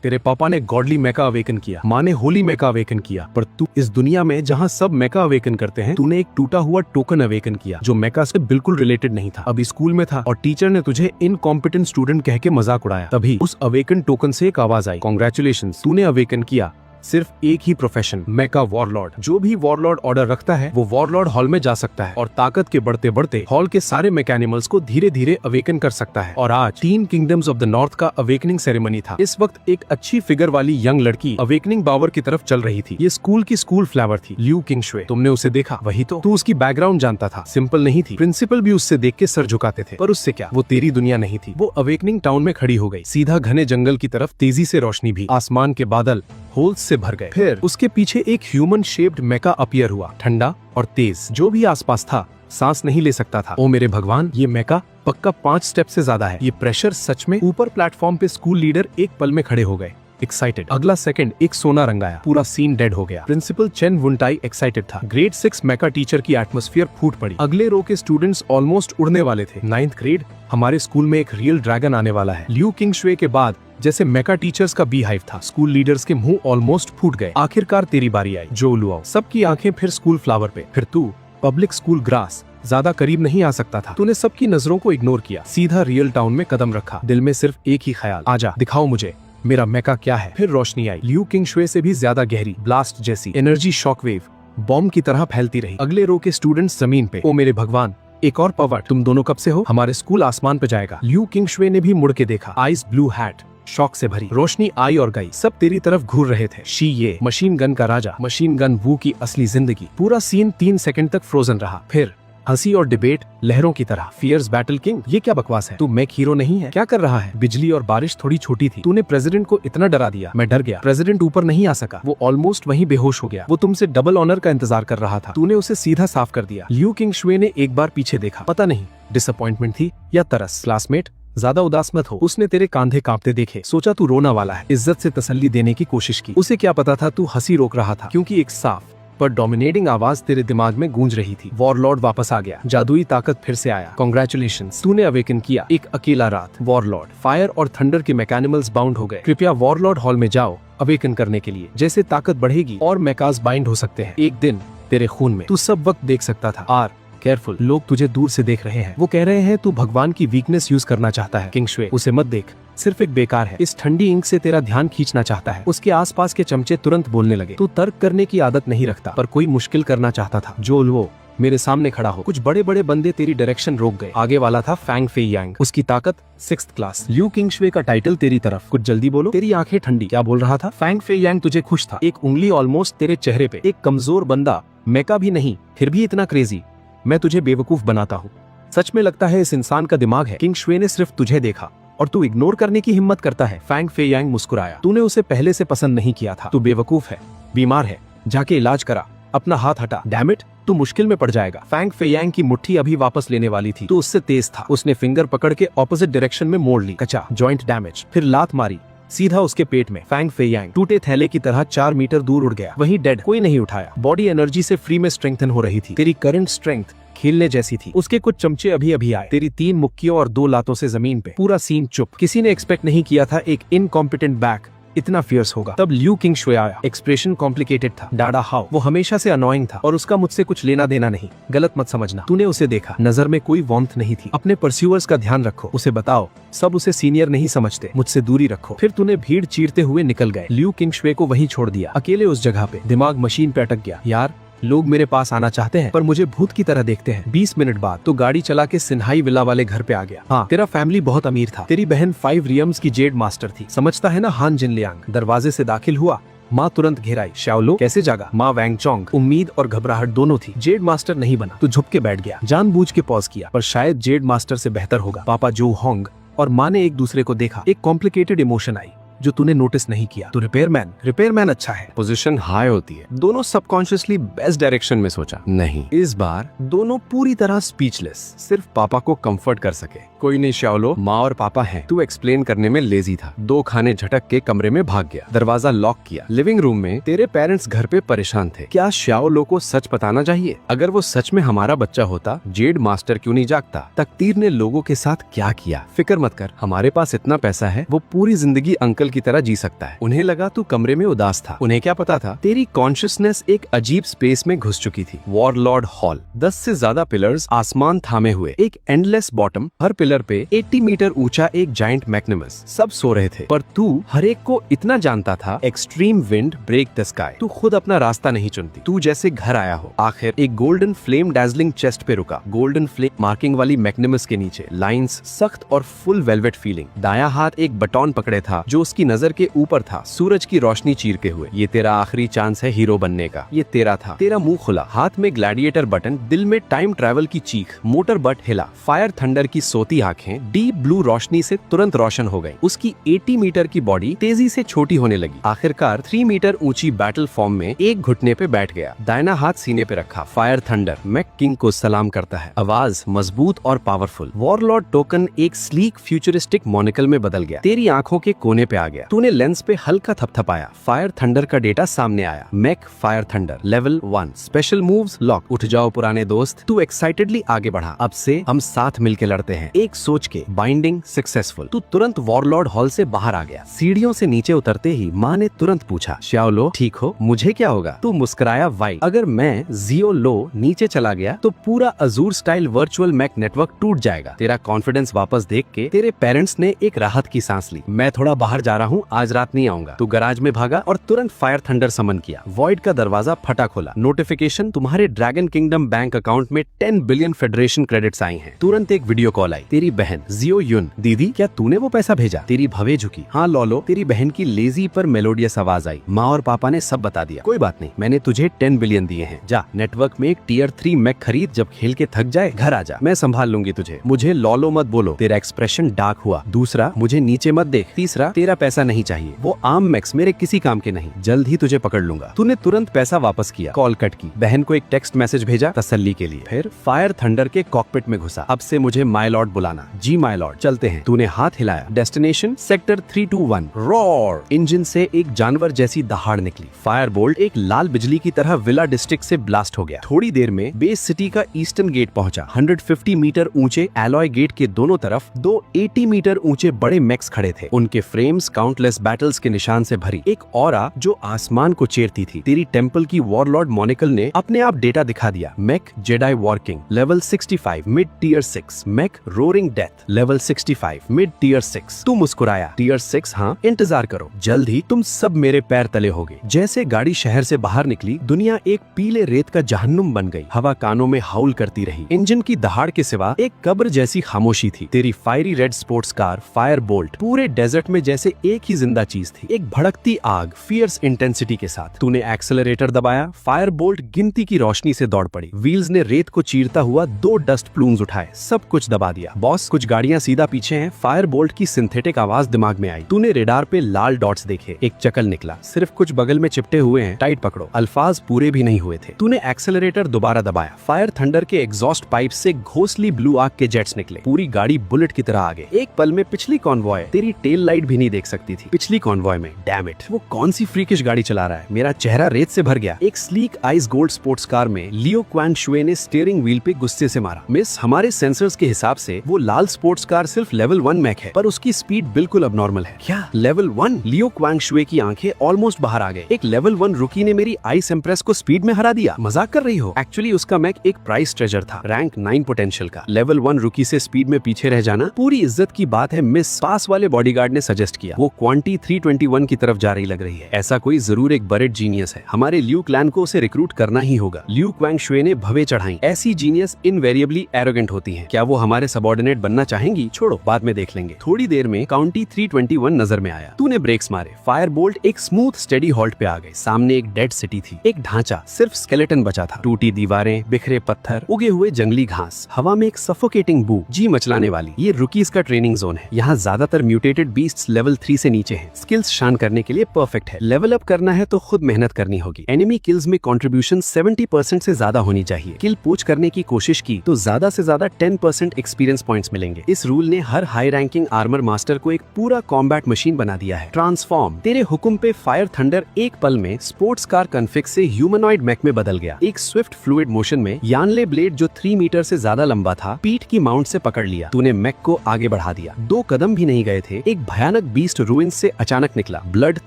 तेरे पापा ने गॉडली मेका अवेकन किया, माँ ने होली मेका अवेकन किया, पर तू इस दुनिया में जहाँ सब मेका अवेकन करते हैं, तूने एक टूटा हुआ टोकन अवेकन किया जो मेका से बिल्कुल रिलेटेड नहीं था। अभी स्कूल में था और टीचर ने तुझे इनकॉम्पिटेंट स्टूडेंट कह के मजाक उड़ाया। तभी उस अवेकन टोकन से एक आवाज आई, कांग्रेचुलेशंस, तूने अवेकन किया सिर्फ एक ही प्रोफेशन, मेका वॉरलॉर्ड। जो भी वॉरलॉर्ड ऑर्डर रखता है वो वॉरलॉर्ड हॉल में जा सकता है और ताकत के बढ़ते बढ़ते हॉल के सारे मैकेनिमल्स को धीरे धीरे अवेकन कर सकता है। और आज 3 किंगडम्स ऑफ द नॉर्थ का अवेकनिंग सेरेमनी था। इस वक्त एक अच्छी फिगर वाली यंग लड़की अवेकनिंग पावर की तरफ चल रही थी। ये स्कूल की स्कूल फ्लावर थी, ल्यू किंगशुए। तुमने उसे देखा? वही तो। तू उसकी बैकग्राउंड जानता था, सिंपल नहीं थी। प्रिंसिपल भी उससे देख के सर झुकाते थे, पर उससे क्या, वो तेरी दुनिया नहीं थी। वो अवेकनिंग टाउन में खड़ी हो गई, सीधा घने जंगल की तरफ तेजी से रोशनी भी। आसमान के बादल होल्स से भर गए। फिर उसके पीछे एक ह्यूमन शेप्ड मेका अपीयर हुआ, ठंडा और तेज। जो भी आसपास था सांस नहीं ले सकता था। ओ मेरे भगवान, ये मेका पक्का 5 स्टेप से ज्यादा है। ये प्रेशर सच में। ऊपर प्लेटफॉर्म पे स्कूल लीडर एक पल में खड़े हो गए, एक्साइटेड। अगला सेकंड एक सोना रंग आया, पूरा सीन डेड हो गया। प्रिंसिपल चेन वुनटाई एक्साइटेड था। ग्रेड 6 मेका टीचर की एटमॉस्फेयर फूट पड़ी। अगले रो के स्टूडेंट्स ऑलमोस्ट उड़ने वाले थे। 9th ग्रेड, हमारे स्कूल में एक रियल ड्रैगन आने वाला है। ल्यू किंगशुए के बाद जैसे मेका टीचर्स का बी हाइव था। स्कूल लीडर्स के मुंह ऑलमोस्ट फूट गए। आखिरकार तेरी बारी आई, जो लुआओ। सबकी आंखें फिर स्कूल फ्लावर पे। फिर तू पब्लिक स्कूल ग्रास। ज्यादा करीब नहीं आ सकता था। तूने सबकी नजरों को इग्नोर किया, सीधा रियल टाउन में कदम रखा। दिल में सिर्फ एक ही ख्याल, आजा दिखाओ मुझे मेरा मेका क्या है। फिर रोशनी आई, ल्यू किंगशुए से भी ज्यादा गहरी, ब्लास्ट जैसी। एनर्जी शॉकवेव बॉम्ब की तरह फैलती रही। अगले रो के स्टूडेंट्स जमीन पे। ओ मेरे भगवान, एक और पावर। तुम दोनों कब से हो? हमारे स्कूल आसमान पे जाएगा। ल्यू किंगशुए ने भी मुड़ के देखा, आइस ब्लू हैट, शॉक से भरी। रोशनी आई और गई, सब तेरी तरफ घूर रहे थे। शी ये मशीन गन का राजा, मशीन गन वू की असली जिंदगी। पूरा सीन 3 सेकंड तक फ्रोजन रहा। फिर हंसी और डिबेट लहरों की तरह। फियर्स बैटल किंग, ये क्या बकवास है? तू मैक हीरो नहीं है? क्या कर रहा है? बिजली और बारिश थोड़ी छोटी थी, तूने प्रेसिडेंट को इतना डरा दिया, मैं डर गया। प्रेसिडेंट ऊपर नहीं आ सका, वो ऑलमोस्ट वहीं बेहोश हो गया। वो तुमसे डबल ऑनर का इंतजार कर रहा था, तूने उसे सीधा साफ कर दिया। ल्यू किंगशुए ने एक बार पीछे देखा, पता नहीं डिसअपॉइंटमेंट थी या तरस। क्लासमेट, ज्यादा उदास मत हो। उसने तेरे कांधे कांपते देखे, सोचा तू रोना वाला है। इज्जत से तसल्ली देने की कोशिश की। उसे क्या पता था तू हंसी रोक रहा था, क्योंकि एक साफ पर डोमिनेटिंग आवाज तेरे दिमाग में गूंज रही थी। वॉरलॉर्ड वापस आ गया, जादुई ताकत फिर से आया। कांग्रेचुलेशंस, तूने अवेकन किया। एक अकेला रात, वॉरलॉर्ड, फायर और थंडर के मैकेनिमल्स बाउंड हो गए। कृपया वॉरलॉर्ड हॉल में जाओ अवेकन करने के लिए। जैसे ताकत बढ़ेगी और मेकास बाइंड हो सकते हैं एक दिन तेरे खून में। तू सब वक्त देख सकता था। आर केयरफुल, लोग तुझे दूर से देख रहे हैं। वो कह रहे हैं तू भगवान की वीकनेस यूज करना चाहता है। किंगशुए, उसे मत देख, सिर्फ एक बेकार है। इस ठंडी इंक से तेरा ध्यान खींचना चाहता है। उसके आसपास के चमचे तुरंत बोलने लगे। तू तर्क करने की आदत नहीं रखता, पर कोई मुश्किल करना चाहता था। जो वो मेरे सामने खड़ा हो। कुछ बड़े बड़े बंदे तेरी डायरेक्शन रोक गए। आगे वाला था फैंग फे यांग, उसकी ताकत 6th क्लास। ल्यू किंगशुए का टाइटल तेरी तरफ। कुछ जल्दी बोलो। तेरी आंखें ठंडी। क्या बोल रहा था? फैंग फे यांग तुझे खुश था। एक उंगली ऑलमोस्ट तेरे चेहरे पे। एक कमजोर बंदा, मेका भी नहीं, फिर भी इतना क्रेजी। मैं तुझे बेवकूफ बनाता हूँ। सच में लगता है इस इंसान का दिमाग है। किंगशुए ने सिर्फ तुझे देखा और तू इग्नोर करने की हिम्मत करता है। फैंग फे यांग मुस्कुराया। तूने उसे पहले से पसंद नहीं किया था। तू बेवकूफ है, बीमार है, जाके इलाज करा। अपना हाथ हटा। डैम इट, तू मुश्किल में पड़ जाएगा। फैंग फे यांग की मुट्ठी अभी वापस लेने वाली थी, तो उससे तेज था। उसने फिंगर पकड़ के ऑपोजिट डायरेक्शन में मोड़ ली। कचा, जॉइंट डैमेज। फिर लात मारी सीधा उसके पेट में। फैंग फे यांग टूटे थैले की तरह 4 मीटर दूर उड़ गया। वहीं डेड, कोई नहीं उठाया। बॉडी एनर्जी से फ्री में स्ट्रेंथन हो रही थी। तेरी करंट स्ट्रेंथ खेलने जैसी थी। उसके कुछ चमचे अभी अभी आए। तेरी 3 मुक्कियों और 2 लातों से जमीन पे। पूरा सीन चुप। किसी ने एक्सपेक्ट नहीं किया था एक इनकॉम्पिटेंट बैक इतना फियर्स होगा। तब ल्यू किंगशुए आया। एक्सप्रेशन कॉम्प्लिकेटेड था। डाडा हाउ, वो हमेशा से अनोइंग था और उसका मुझसे कुछ लेना देना नहीं। गलत मत समझना। तूने उसे देखा, नजर में कोई वार्मथ नहीं थी। अपने परस्यूअर्स का ध्यान रखो, उसे बताओ सब उसे सीनियर नहीं समझते। मुझसे दूरी रखो। फिर तूने भीड़ चीरते हुए निकल गए। ल्यू किंगशुए को वहीं छोड़ दिया, अकेले उस जगह पे। दिमाग मशीन पे अटक गया। यार, लोग मेरे पास आना चाहते हैं पर मुझे भूत की तरह देखते हैं। 20 मिनट बाद तो गाड़ी चला के सिन्हाई विला वाले घर पे आ गया। हाँ, तेरा फैमिली बहुत अमीर था। तेरी बहन 5 रियम्स की जेड मास्टर थी, समझता है ना हान जिनलियांग। दरवाजे से दाखिल हुआ, माँ तुरंत घेराई। शाओलो कैसे जागा? माँ वैंग चोंग। उम्मीद और घबराहट दोनों थी। जेड मास्टर नहीं बना तो झुक के बैठ गया। जानबूझ के पॉज किया, पर शायद जेड मास्टर से बेहतर होगा। पापा जो होंग और माँ ने एक दूसरे को देखा। एक कॉम्प्लिकेटेड इमोशन आई जो तूने नोटिस नहीं किया। तो रिपेयरमैन अच्छा है, पोजीशन हाई होती है। दोनों सबकॉन्शियसली बेस्ट डायरेक्शन में सोचा। नहीं, इस बार दोनों पूरी तरह स्पीचलेस, सिर्फ पापा को कंफर्ट कर सके। कोई नहीं श्याओलो, माँ और पापा हैं। तू एक्सप्लेन करने में लेजी था। 2 खाने झटक के कमरे में भाग गया, दरवाजा लॉक किया। लिविंग रूम में तेरे पेरेंट्स घर पे परेशान थे। क्या श्याओलो को सच बताना चाहिए? अगर वो सच में हमारा बच्चा होता, जेड मास्टर क्यों नहीं जागता? तकदीर ने लोगों के साथ क्या किया? फिक्र मत कर, हमारे पास इतना पैसा है, वो पूरी जिंदगी अंकल की तरह जी सकता है। उन्हें लगा तू कमरे में उदास था। उन्हें क्या पता था तेरी कॉन्शियसनेस एक अजीब स्पेस में घुस चुकी थी। वॉरलॉर्ड हॉल, 10 से ज्यादा पिलर्स आसमान थामे हुए, एक एंडलेस बॉटम, हर पिलर पे 80 मीटर ऊंचा एक जाइंट मैग्निमस। सब सो रहे थे, पर तू हर एक को इतना जानता था। Extreme wind break the sky. तू खुद अपना रास्ता नहीं चुनती, तू जैसे घर आया हो। आखिर एक गोल्डन फ्लेम डैजलिंग चेस्ट पे रुका, गोल्डन फ्लेम मार्किंग वाली मैग्निमस के नीचे लाइंस, सख्त और फुल वेलवेट फीलिंग। दायां हाथ एक बटन पकड़े था जो उसकी नजर के ऊपर था, सूरज की रोशनी चीरते हुए। ये तेरा आखिरी चांस है हीरो बनने का। ये तेरा था। तेरा मुंह खुला, हाथ में ग्लैडिएटर बटन, दिल में टाइम ट्रैवल की चीख। मोटर बट हिला। फायर थंडर की सोती आंखें डीप ब्लू रोशनी से तुरंत रोशन हो गई। उसकी 80 मीटर की बॉडी तेजी से छोटी होने लगी। आखिरकार 3 मीटर ऊंची बैटल फॉर्म में एक घुटने पे बैठ गया, दाहिना हाथ सीने पे रखा। फायर थंडर, मैं किंग को सलाम करता है। आवाज मजबूत और पावरफुल। वॉरलॉर्ड टोकन एक स्लीक फ्यूचरिस्टिक मोनिकल में बदल गया, तेरी आंखों के कोने पे आ गया। तूने लेंस पे हल्का थपथपाया, फायर थंडर का डेटा सामने आया। Mac fire thunder level 1, special moves lock. उठ जाओ पुराने दोस्त, तू एक्साइटेडली आगे बढ़ा। अब से हम साथ मिलके लड़ते हैं, एक सोच के, बाइंडिंग सक्सेसफुल। तू तुरंत वॉरलॉर्ड हॉल से बाहर आ गया। सीढ़ियों से नीचे उतरते ही माँ ने तुरंत पूछा, श्याओलो ठीक हो? मुझे क्या होगा? तू मुस्कुराया वाइड। अगर मैं जियो लो नीचे चला गया तो पूरा Azure style virtual Mac network टूट जाएगा। तेरा कॉन्फिडेंस वापस देख के तेरे पेरेंट्स ने एक राहत की सांस ली। मैं थोड़ा बाहर जा रहा हूँ, आज रात नहीं आऊंगा। तू गराज में भागा और तुरंत फायर थंडर समन किया। वॉइड का दरवाजा फटा खोला। नोटिफिकेशन, तुम्हारे ड्रैगन किंगडम बैंक अकाउंट में 10 बिलियन फेडरेशन क्रेडिट्स आई हैं। तुरंत एक वीडियो कॉल आई। तेरी बहन जियो युन, दीदी क्या तूने वो पैसा भेजा? तेरी भवे झुकी। हाँ लॉलो, तेरी बहन की लेजी पर मेलोडियस आवाज आई। माँ और पापा ने सब बता दिया। कोई बात नहीं, मैंने तुझे 10 बिलियन दिए हैं। जा नेटवर्क में एक टियर 3 मैक खरीद, जब खेल के थक जाए घर आ जा, मैं संभाल लूंगी तुझे। मुझे लॉलो मत बोलो। तेरा एक्सप्रेशन डार्क हुआ। दूसरा, मुझे नीचे मत देख। तीसरा, तेरा पैसा नहीं चाहिए, वो आम मैक्स मेरे किसी काम के नहीं, जल्द ही तुझे पकड़ लूंगा। तूने तुरंत पैसा वापस किया, कॉल कट की, बहन को एक टेक्स्ट मैसेज भेजा तसल्ली के लिए। फिर फायर थंडर के कॉकपिट में घुसा। अब से मुझे माय लॉर्ड बुलाना। जी माय लॉर्ड, चलते हैं। तूने हाथ हिलाया। Destination sector 321। रॉर। इंजन से एक जानवर जैसी दहाड़ निकली। फायर बोल्ट एक लाल बिजली की तरह विला डिस्ट्रिक्ट से ब्लास्ट हो गया। थोड़ी देर में बेस सिटी का ईस्टर्न गेट पहुंचा। 150 मीटर ऊंचे एलॉय गेट के दोनों तरफ 2 80 मीटर ऊंचे बड़े मैक्स खड़े थे। उनके फ्रेम्स काउंटलेस बैटल्स के निशान से भरी, एक ऑरा जो आसमान को चीरती थी। तेरी टेंपल की वॉरलॉर्ड मोनिकल ने अपने आप डेटा दिखा दिया। Mech jedi working level 65 mid tier 6। Mech roaring death level 65 mid tier 6। तू मुस्कुराया। टियर 6? हाँ, इंतजार करो, जल्द ही तुम सब मेरे पैर तले होगे। जैसे गाड़ी शहर से बाहर निकली, दुनिया एक पीले रेत का जहन्नुम बन गई। हवा कानों में हाउल करती रही। इंजन की दहाड़ के सिवा एक कब्र जैसी खामोशी थी। तेरी fiery red sports car Fire Boltt पूरे डेजर्ट में जैसे एक ही जिंदा चीज थी, एक भड़कती आग फियर्स इंटेंसिटी के साथ। तूने एक्सेलरेटर दबाया। फायर बोल्ट गिनती की रोशनी से दौड़ पड़ी। व्हील्स ने रेत को चीरता हुआ 2 डस्ट प्लूम्स उठाए, सब कुछ दबा दिया। बॉस, कुछ गाड़ियां सीधा पीछे हैं। फायर बोल्ट की सिंथेटिक आवाज दिमाग में आई। तूने रेडार पे लाल डॉट्स देखे। एक चकल निकला, सिर्फ कुछ बगल में चिपटे हुए हैं, टाइट पकड़ो। अल्फाज पूरे भी नहीं हुए थे। तूने एक्सेलरेटर दोबारा दबाया। फायर थंडर के एग्जॉस्ट पाइप से घोंसली ब्लू आग के जेट्स निकले। पूरी गाड़ी बुलेट की तरह आगे। एक पल में पिछली कॉन्वॉय तेरी टेल लाइट भी नहीं देख सकती थी। पिछली कॉन्वॉय में, डैम इट, वो कौन सी फ्रीकिश गाड़ी चला रहा है? मेरा चेहरा रेत से भर गया। एक sleek ice gold sports car में लियो क्वान शुए ने स्टीयरिंग व्हील पे गुस्से से मारा। मिस, हमारे सेंसर्स के हिसाब से वो लाल स्पोर्ट्स कार सिर्फ लेवल 1 मैक है, पर उसकी स्पीड बिल्कुल अबनॉर्मल है। क्या लेवल 1? लियो क्वांग शुए की आंखें ऑलमोस्ट बाहर आ गए। एक लेवल 1 रुकी ने मेरी आइस एम्प्रेस को स्पीड में हरा दिया। मजाक कर रही हो? एक्चुअली उसका मैक एक प्राइस ट्रेजर था, रैंक 9 पोटेंशियल का। लेवल 1 रुकी से स्पीड में पीछे रह जाना पूरी इज्जत की बात है मिस, पास वाले बॉडीगार्ड ने सजेस्ट किया। वो क्वांटी 321 की तरफ जा रही लग रही है। ऐसा कोई जरूर एक बरेड जीनियस है। हमारे ल्यू क्लैन को उसे रिक्रूट करना ही होगा। ल्यू क्वांग शुए ने भवे चढ़ाई। ऐसी जीनियस इनवेरिएबली एरोगेंट होती हैं। क्या वो हमारे सबऑर्डिनेट बनना चाहेंगी? छोड़ो, बाद में देख लेंगे। थोड़ी देर में काउंटी 321 नजर में आया। तूने ब्रेक्स मारे। फायर बोल्ट एक स्मूथ स्टेडी हॉल्ट पे आ गए। सामने एक डेड सिटी थी। एक ढांचा, सिर्फ स्केलेटन बचा था। टूटी दीवारें, बिखरे पत्थर, उगे हुए जंगली घास, हवा में एक सफोकेटिंग बू जी मचलाने वाली। ये रुकीज का ट्रेनिंग जोन है। यहाँ ज्यादातर म्यूटेटेड बीस्ट्स लेवल 3 से नीचे हैं। स्किल्स शान करने के लिए परफेक्ट है। लेवल अप करना है तो खुद मेहनत करनी होगी। एनिमी किल्स में कंट्रीब्यूशन 70% से ज्यादा होनी चाहिए। किल पूछ करने की कोशिश की तो ज्यादा से ज्यादा 10% एक्सपीरियंस पॉइंट्स मिलेंगे। इस रूल ने हर हाई रैंकिंग आर्मर मास्टर को एक पूरा कॉम्बैट मशीन बना दिया है। ट्रांसफॉर्म। तेरे हुक्म पे फायर थंडर एक पल में स्पोर्ट्स कार कन्फिक्स से ह्यूमनॉइड मैक में बदल गया। एक स्विफ्ट फ्लूइड मोशन में यानले ब्लेड जो 3 मीटर से ज्यादा लंबा था पीठ की माउंट से पकड़ लिया। तूने मैक को आगे बढ़ा दिया। 2 कदम भी नहीं गए थे, एक भयानक बीस्ट रूइंस से अचानक निकला। Blood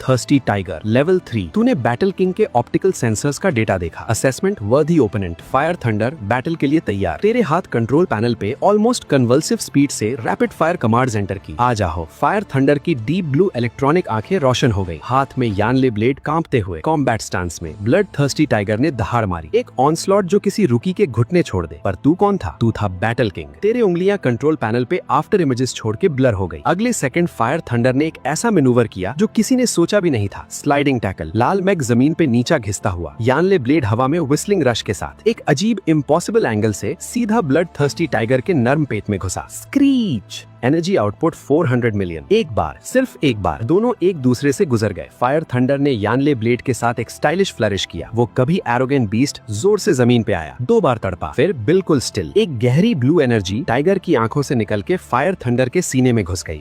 thirsty tiger level 3। तूने बैटल किंग के ऑप्टिकल सेंसर्स का डेटा देखा। असेसमेंट वर्दी ओपोनेंट। फायर थंडर बैटल के लिए तैयार। तेरे हाथ कंट्रोल पैनल पे ऑलमोस्ट कन्वल्सिव स्पीड से रैपिड फायर कमांड्स एंटर की। आ जाओ। फायर थंडर की डीप ब्लू इलेक्ट्रॉनिक आंखें रोशन हो गई। हाथ में यानले ब्लेड कांपते हुए कॉम्बैट स्टांस में ब्लड थर्स्टी टाइगर ने दहाड़ मारी। एक ऑनस्लॉट जो किसी रुकी के घुटने छोड़ दे। पर तू कौन था? तू था बैटल किंग। तेरे उंगलियां कंट्रोल पैनल पे आफ्टर इमेजेस छोड़ के ब्लर हो गई। अगले सेकंड फायर थंडर ने एक ऐसा मैनूवर किया जो किसी ने सोचा भी नहीं था। Sliding tackle. लाल मैग जमीन पे नीचा घिसता हुआ, यानले ब्लेड हवा में व्हिस्लिंग रश के साथ एक अजीब इम्पॉसिबल एंगल से सीधा ब्लड थर्स्टी टाइगर के नर्म पेट में घुसा। स्क्रीच। Energy output 400 million. एक बार, सिर्फ एक बार दोनों एक दूसरे से गुजर गए। फायर थंडर ने यानले ब्लेड के साथ एक स्टाइलिश फ्लरिश किया। वो कभी एरोगेंट बीस्ट जोर से जमीन पे आया, 2 बार तड़पा, फिर बिल्कुल स्टिल। एक गहरी ब्लू एनर्जी टाइगर की आंखों से निकल के फायर थंडर के सीने में घुस गई।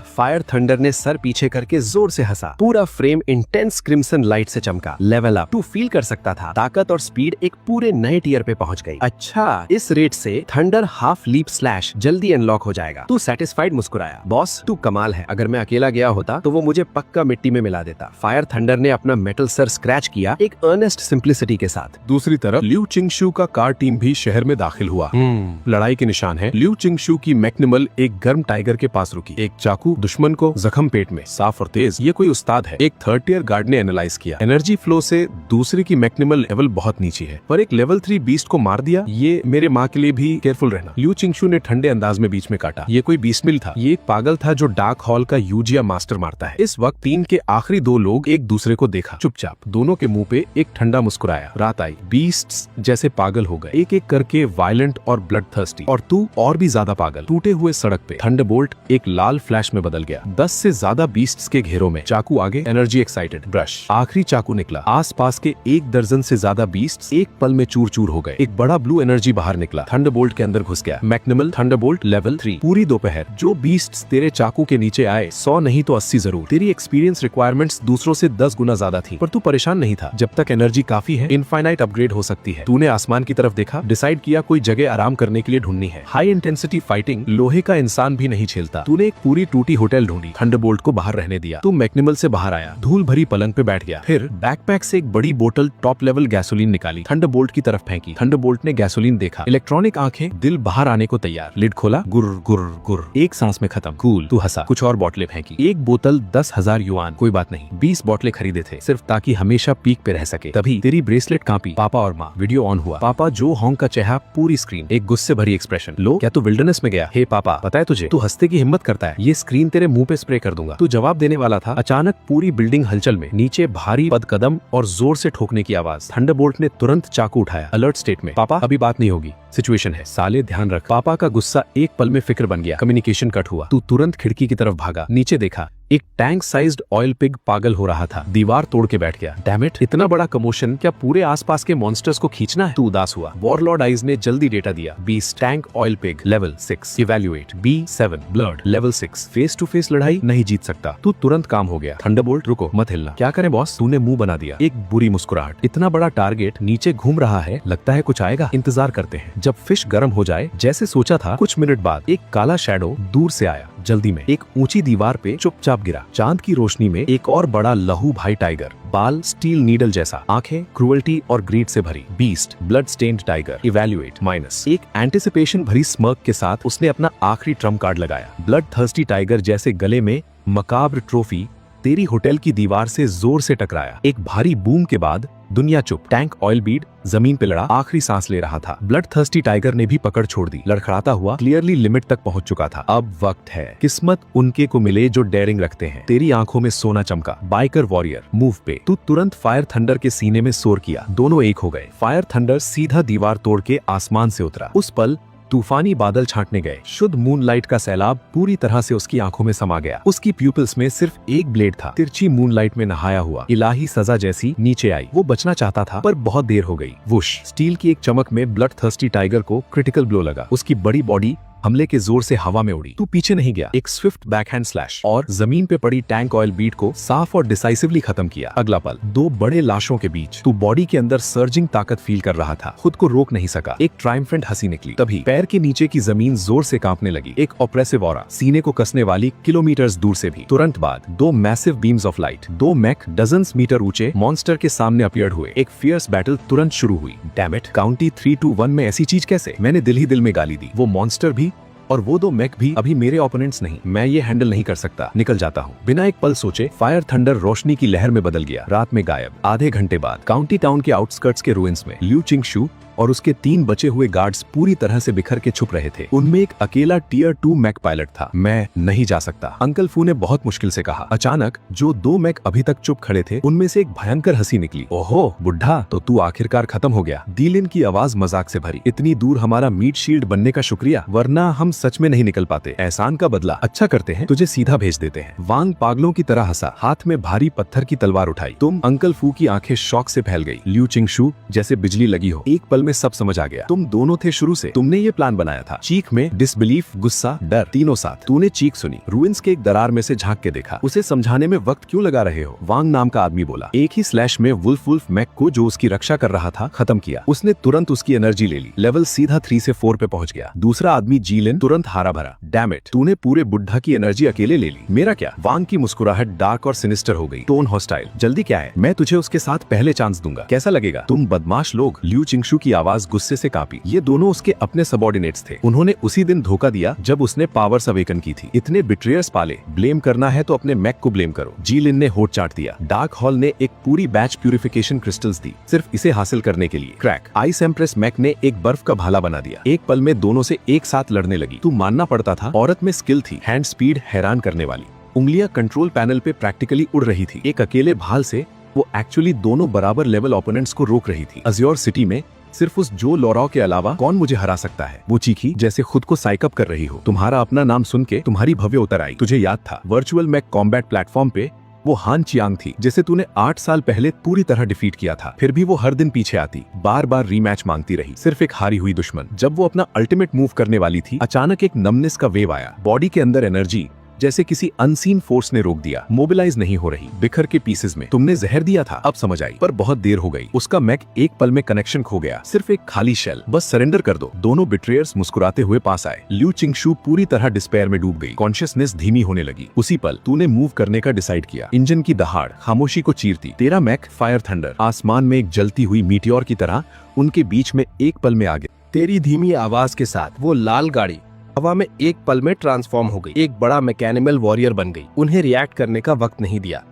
फायर थंडर ने सर पीछे करके जोर से हंसा। पूरा फ्रेम इंटेंस क्रिम्सन लाइट से चमका। Level up. तू फील कर सकता था ताकत और स्पीड एक पूरे नए टियर पे पहुंच गई। अच्छा, इस रेट से थंडर हाफ लीप स्लैश जल्दी अनलॉक हो जाएगा। तू सेटिस्फाइड मुस्कुराया। बॉस, तू कमाल है। अगर मैं अकेला गया होता तो वो मुझे पक्का मिट्टी में मिला देता। फायर थंडर ने अपना मेटल सर स्क्रैच किया एक अर्नेस्ट सिंप्लिसिटी के साथ। दूसरी तरफ ल्यू चिंगशू का कार टीम भी शहर में दाखिल हुआ। लड़ाई के निशान है। ल्यू चिंगशू की मैक्निमल एक गर्म टाइगर के पास रुकी। एक चाकू दुश्मन को जख्म पेट में, साफ और तेज। ये कोई उस्ताद है। एक 3rd टियर गार्ड ने एनालाइज किया। एनर्जी फ्लो से दूसरे की मैक्निमल लेवल बहुत नीचे है, पर एक लेवल 3 बीस्ट को मार दिया। ये मेरे माँ के लिए भी केयरफुल रहना। ल्यू चिंगशू ने ठंडे अंदाज में बीच में काटा। ये कोई बीस्ट मिल था? ये एक पागल था जो डार्क हॉल का यूजिया मास्टर मारता है। इस वक्त टीम के आखिरी 2 लोग एक दूसरे को देखा। चुपचाप दोनों के मुंह पे एक ठंडा मुस्कुराया। रात आई। बीस्ट्स जैसे पागल हो गए, एक एक करके वायलेंट और ब्लड थर्स्टी। और तू और भी ज्यादा पागल। टूटे हुए सड़क पे थंडरबोल्ट एक लाल फ्लैश में बदल गया। 10 से ज्यादा बीस्ट्स के घेरों में। चाकू आगे, एनर्जी एक्साइटेड। ब्रश। आखिरी चाकू निकला। आसपास के 1 दर्जन से ज्यादा बीस्ट्स एक पल में चूर चूर हो गए। एक बड़ा ब्लू एनर्जी बाहर निकला, थंडरबोल्ट के अंदर घुस गया। मैक्निमल थंडरबोल्ट लेवल 3। पूरी दोपहर जो बीस्ट्स तेरे चाकू के नीचे आए, 100 नहीं तो 80 जरूर। तेरी एक्सपीरियंस रिक्वायरमेंट्स दूसरों से 10 गुना ज्यादा थी, पर तू परेशान नहीं था। जब तक एनर्जी काफी है, इनफाइनाइट अपग्रेड हो सकती है। तूने आसमान की तरफ देखा, डिसाइड किया कोई जगह आराम करने के लिए ढूंढनी है। हाई इंटेंसिटी फाइटिंग लोहे का इंसान भी नहीं झेलता। तूने एक पूरी टूटी होटल ढूंढी, थंडरबोल्ट को बाहर रहने दिया। तू मैक्निमल से बाहर आया, धूल भरी पलंग पे बैठ गया। फिर बैकपैक से एक बड़ी बोतल टॉप लेवल गैसोलीन निकाली, थंडरबोल्ट की तरफ फेंकी। थंडरबोल्ट ने गैसोलीन देखा। इलेक्ट्रॉनिक आंखें, दिल बाहर आने को तैयार। लिड खोला, गुर गुर गुर, एक सांस में खत्म। कूल। तू हंसा। कुछ और बोतलें फेंकी। एक बोतल 10,000 युआन, कोई बात नहीं। 20 बोतलें खरीदे थे सिर्फ ताकि हमेशा पीक पे रह सके। तभी तेरी ब्रेसलेट कांपी। पापा और माँ। वीडियो ऑन हुआ। पापा जो होंग का चेहरा, पूरी स्क्रीन। एक गुस्से भरी एक्सप्रेशन। लो, क्या तू विल्डरनेस में गया? हे पापा, पता है तुझे, तू हंसते की हिम्मत करता है, ये स्क्रीन तेरे मुंह पे स्प्रे कर दूंगा। तू जवाब देने वाला था, अचानक पूरी बिल्डिंग हलचल में। नीचे भारी पदकदम और जोर से ठोकने की आवाज। थंडरबोल्ट ने तुरंत चाकू उठाया, अलर्ट स्टेट में। पापा, अभी बात नहीं होगी, सिचुएशन है। साले ध्यान रख। पापा का गुस्सा एक पल में फिक्र बन गया। कम्युनिकेशन कट हुआ। तू तुरंत खिड़की की तरफ भागा। नीचे देखा, एक टैंक साइज्ड ऑयल पिग पागल हो रहा था। दीवार तोड़ के बैठ गया। डैम इट, इतना बड़ा कमोशन, क्या पूरे आसपास के मॉन्स्टर्स को खींचना है? तू उदास हुआ। वॉरलॉर्ड आइज ने जल्दी डेटा दिया। Beast, tank oil pig level 6, evaluate B7, blood level 6। Face to face लड़ाई नहीं जीत सकता। तू तुरंत काम हो गया। थंडरबोल्ट, रुको, मत हिलना। क्या करें बॉस? तूने मुंह बना दिया। एक बुरी मुस्कुराहट। इतना बड़ा टारगेट नीचे घूम रहा है, लगता है कुछ आएगा। इंतजार करते हैं जब फिश गर्म हो जाए। जैसे सोचा था, कुछ मिनट बाद एक काला शैडो दूर से आया। जल्दी में एक ऊंची दीवार पे चुपचाप गिरा। चांद की रोशनी में एक और बड़ा लहू भाई टाइगर, बाल स्टील नीडल जैसा, आंखें क्रुएल्टी और ग्रीड से भरी। Beast, blood stained tiger, evaluate -। एक एंटिसिपेशन भरी स्मर्क के साथ उसने अपना आखिरी ट्रम्प कार्ड लगाया। ब्लड थर्स्टी टाइगर जैसे गले में मकाब्र ट्रॉफी तेरी होटल की दीवार से जोर से टकराया। एक भारी बूम के बाद दुनिया चुप। टैंक ऑयल बीड जमीन पे लड़ा, आखिरी सांस ले रहा था। ब्लड थर्स्टी टाइगर ने भी पकड़ छोड़ दी। लड़खड़ाता हुआ क्लियरली लिमिट तक पहुंच चुका था। अब वक्त है। किस्मत उनके को मिले जो डेयरिंग रखते हैं। तेरी आंखों में सोना चमका। बाइकर वॉरियर, मूव पे। तू तुरंत फायर थंडर के सीने में सोर किया। दोनों एक हो गए। फायर थंडर सीधा दीवार तोड़ के आसमान से उतरा। उस पल तूफानी बादल छांटने गए। शुद्ध मूनलाइट का सैलाब पूरी तरह से उसकी आंखों में समा गया। उसकी प्यूपिल्स में सिर्फ एक ब्लेड था, तिरछी मूनलाइट में नहाया हुआ, इलाही सजा जैसी नीचे आई। वो बचना चाहता था पर बहुत देर हो गई। वुश, स्टील की एक चमक में ब्लड थर्स्टी टाइगर को क्रिटिकल ब्लो लगा। उसकी बड़ी बॉडी हमले के जोर से हवा में उड़ी। तू पीछे नहीं गया, एक स्विफ्ट बैकहैंड स्लैश और जमीन पे पड़ी टैंक ऑयल बीट को साफ और डिसाइसिवली खत्म किया। अगला पल, दो बड़े लाशों के बीच तू बॉडी के अंदर सर्जिंग ताकत फील कर रहा था, खुद को रोक नहीं सका। एक ट्रायम्फेंट हंसी निकली। तभी पैर के नीचे की जमीन जोर से कांपने लगी, एक ऑप्रेसिव ऑरा सीने को कसने वाली किलोमीटर्स दूर से भी। तुरंत बाद दो मैसिव बीम्स ऑफ लाइट, दो मैक डजन्स मीटर ऊंचे मॉन्स्टर के सामने अपीयर्ड हुए। एक फियर्स बैटल तुरंत शुरू हुई। डैम इट, काउंटी 3, 2, 1 में ऐसी चीज कैसे? मैंने दिल ही दिल में गाली दी। वो मॉन्स्टर भी और वो दो मैक भी अभी मेरे ओपोनेंट्स नहीं। मैं ये हैंडल नहीं कर सकता, निकल जाता हूँ। बिना एक पल सोचे फायर थंडर रोशनी की लहर में बदल गया, रात में गायब। आधे घंटे बाद काउंटी टाउन के आउटस्कर्ट्स के रुइंस में लियू चिंगशू और उसके 3 बचे हुए गार्ड्स पूरी तरह से बिखर के छुप रहे थे। उनमें एक अकेला टियर 2 मैक पायलट था। मैं नहीं जा सकता, अंकल फू ने बहुत मुश्किल से कहा। अचानक जो 2 मैक अभी तक चुप खड़े थे उनमें से एक भयंकर हंसी निकली। ओहो बुढ़ा, तो तू आखिरकार खत्म हो गया। दीलिन की आवाज मजाक से भरी। इतनी दूर हमारा मीट शील्ड बनने का शुक्रिया, वरना हम सच में नहीं निकल पाते। एहसान का बदला अच्छा करते हैं, तुझे सीधा भेज देते हैं। वांग पागलों की तरह हंसा, हाथ में भारी पत्थर की तलवार उठाई। तुम? अंकल फू की आंखें शौक से फैल गई। लियू चिंगशू जैसे बिजली लगी हो। एक पल में सब समझ आ गया। तुम दोनों थे शुरू से, तुमने ये प्लान बनाया था। चीख में डिसबिलीफ, गुस्सा, डर, तीनों साथ। तूने चीख सुनी, रुइंस के एक दरार में से झांक के देखा। उसे समझाने में वक्त क्यों लगा रहे हो? वांग नाम का आदमी बोला। एक ही स्लैश में वुल्फ मैक को, जो उसकी रक्षा कर रहा था, खत्म किया। उसने तुरंत उसकी एनर्जी ले ली, लेवल सीधा 3 से 4 पे पहुंच गया। दूसरा आदमी जीलिन तुरंत हारा भरा। डैम इट, तूने पूरे बुढ़ा की एनर्जी अकेले ले ली। मेरा क्या? वांग की मुस्कुराहट डार्क और सिनिस्टर हो गई, टोन हॉस्टाइल। जल्दी क्या है? मैं तुझे उसके साथ पहले चांस दूंगा, कैसा लगेगा? तुम बदमाश लोग। लियू चिंगशू की आवाज गुस्से से कांपी। ये दोनों उसके अपने सबऑर्डिनेट्स थे। उन्होंने उसी दिन धोखा दिया जब उसने पावर्स अवेकन की थी। इतने बिट्रेयर्स पाले, ब्लेम करना है तो अपने मैक को ब्लेम करो। जीलिन ने होठ चाट दिया। डार्क हॉल ने एक पूरी बैच प्यूरिफिकेशन क्रिस्टल्स दी सिर्फ इसे हासिल करने के लिए। क्रैक, आइस एम्प्रेस मैक ने एक बर्फ का भाला बना दिया। एक पल में दोनों से एक साथ लड़ने लगी। तू मानना पड़ता था, औरत में स्किल थी, हैंड स्पीड हैरान करने वाली। उंगलियां कंट्रोल पैनल पे प्रैक्टिकली उड़ रही थी। एक अकेले भाल से वो एक्चुअली दोनों बराबर लेवल ओपोनेंट्स को रोक रही थी। अज्योर सिटी में सिर्फ उस जो लोराओ के अलावा कौन मुझे हरा सकता है? वो चीखी जैसे खुद को साइकअप कर रही हो। तुम्हारा अपना नाम सुन के तुम्हारी भव्य उतर आई। तुझे याद था वर्चुअल मैक कॉम्बैट प्लेटफॉर्म पे वो हान चियांग थी जिसे तूने 8 साल पहले पूरी तरह डिफीट किया था। फिर भी वो हर दिन पीछे आती, बार बार रीमैच मांगती रही, सिर्फ एक हारी हुई दुश्मन। जब वो अपना अल्टीमेट मूव करने वाली थी, अचानक एक नमनेस का वेव आया। बॉडी के अंदर एनर्जी जैसे किसी अनसीन फोर्स ने रोक दिया, मोबिलाइज नहीं हो रही, बिखर के पीसेस में। तुमने जहर दिया था, अब समझ आई, पर बहुत देर हो गई। उसका मैक एक पल में कनेक्शन खो गया, सिर्फ एक खाली शेल। बस सरेंडर कर दो। दोनों बिट्रेयर्स मुस्कुराते हुए पास आए। लियू चिंगशू पूरी तरह डिस्पेयर में डूब गई, कॉन्शियसनेस धीमी होने लगी। उसी पल तूने मूव करने का डिसाइड किया। इंजन की दहाड़ खामोशी को चीरती। तेरा मैक फायर थंडर आसमान में एक जलती हुई मीटियोर की तरह उनके बीच में एक पल में आ गया। तेरी धीमी आवाज के साथ वो लाल गाड़ी हवा में एक पल में ट्रांसफॉर्म हो गई, एक बड़ा मैकेनिमल वॉरियर बन गई। उन्हें रिएक्ट करने का वक्त नहीं दिया।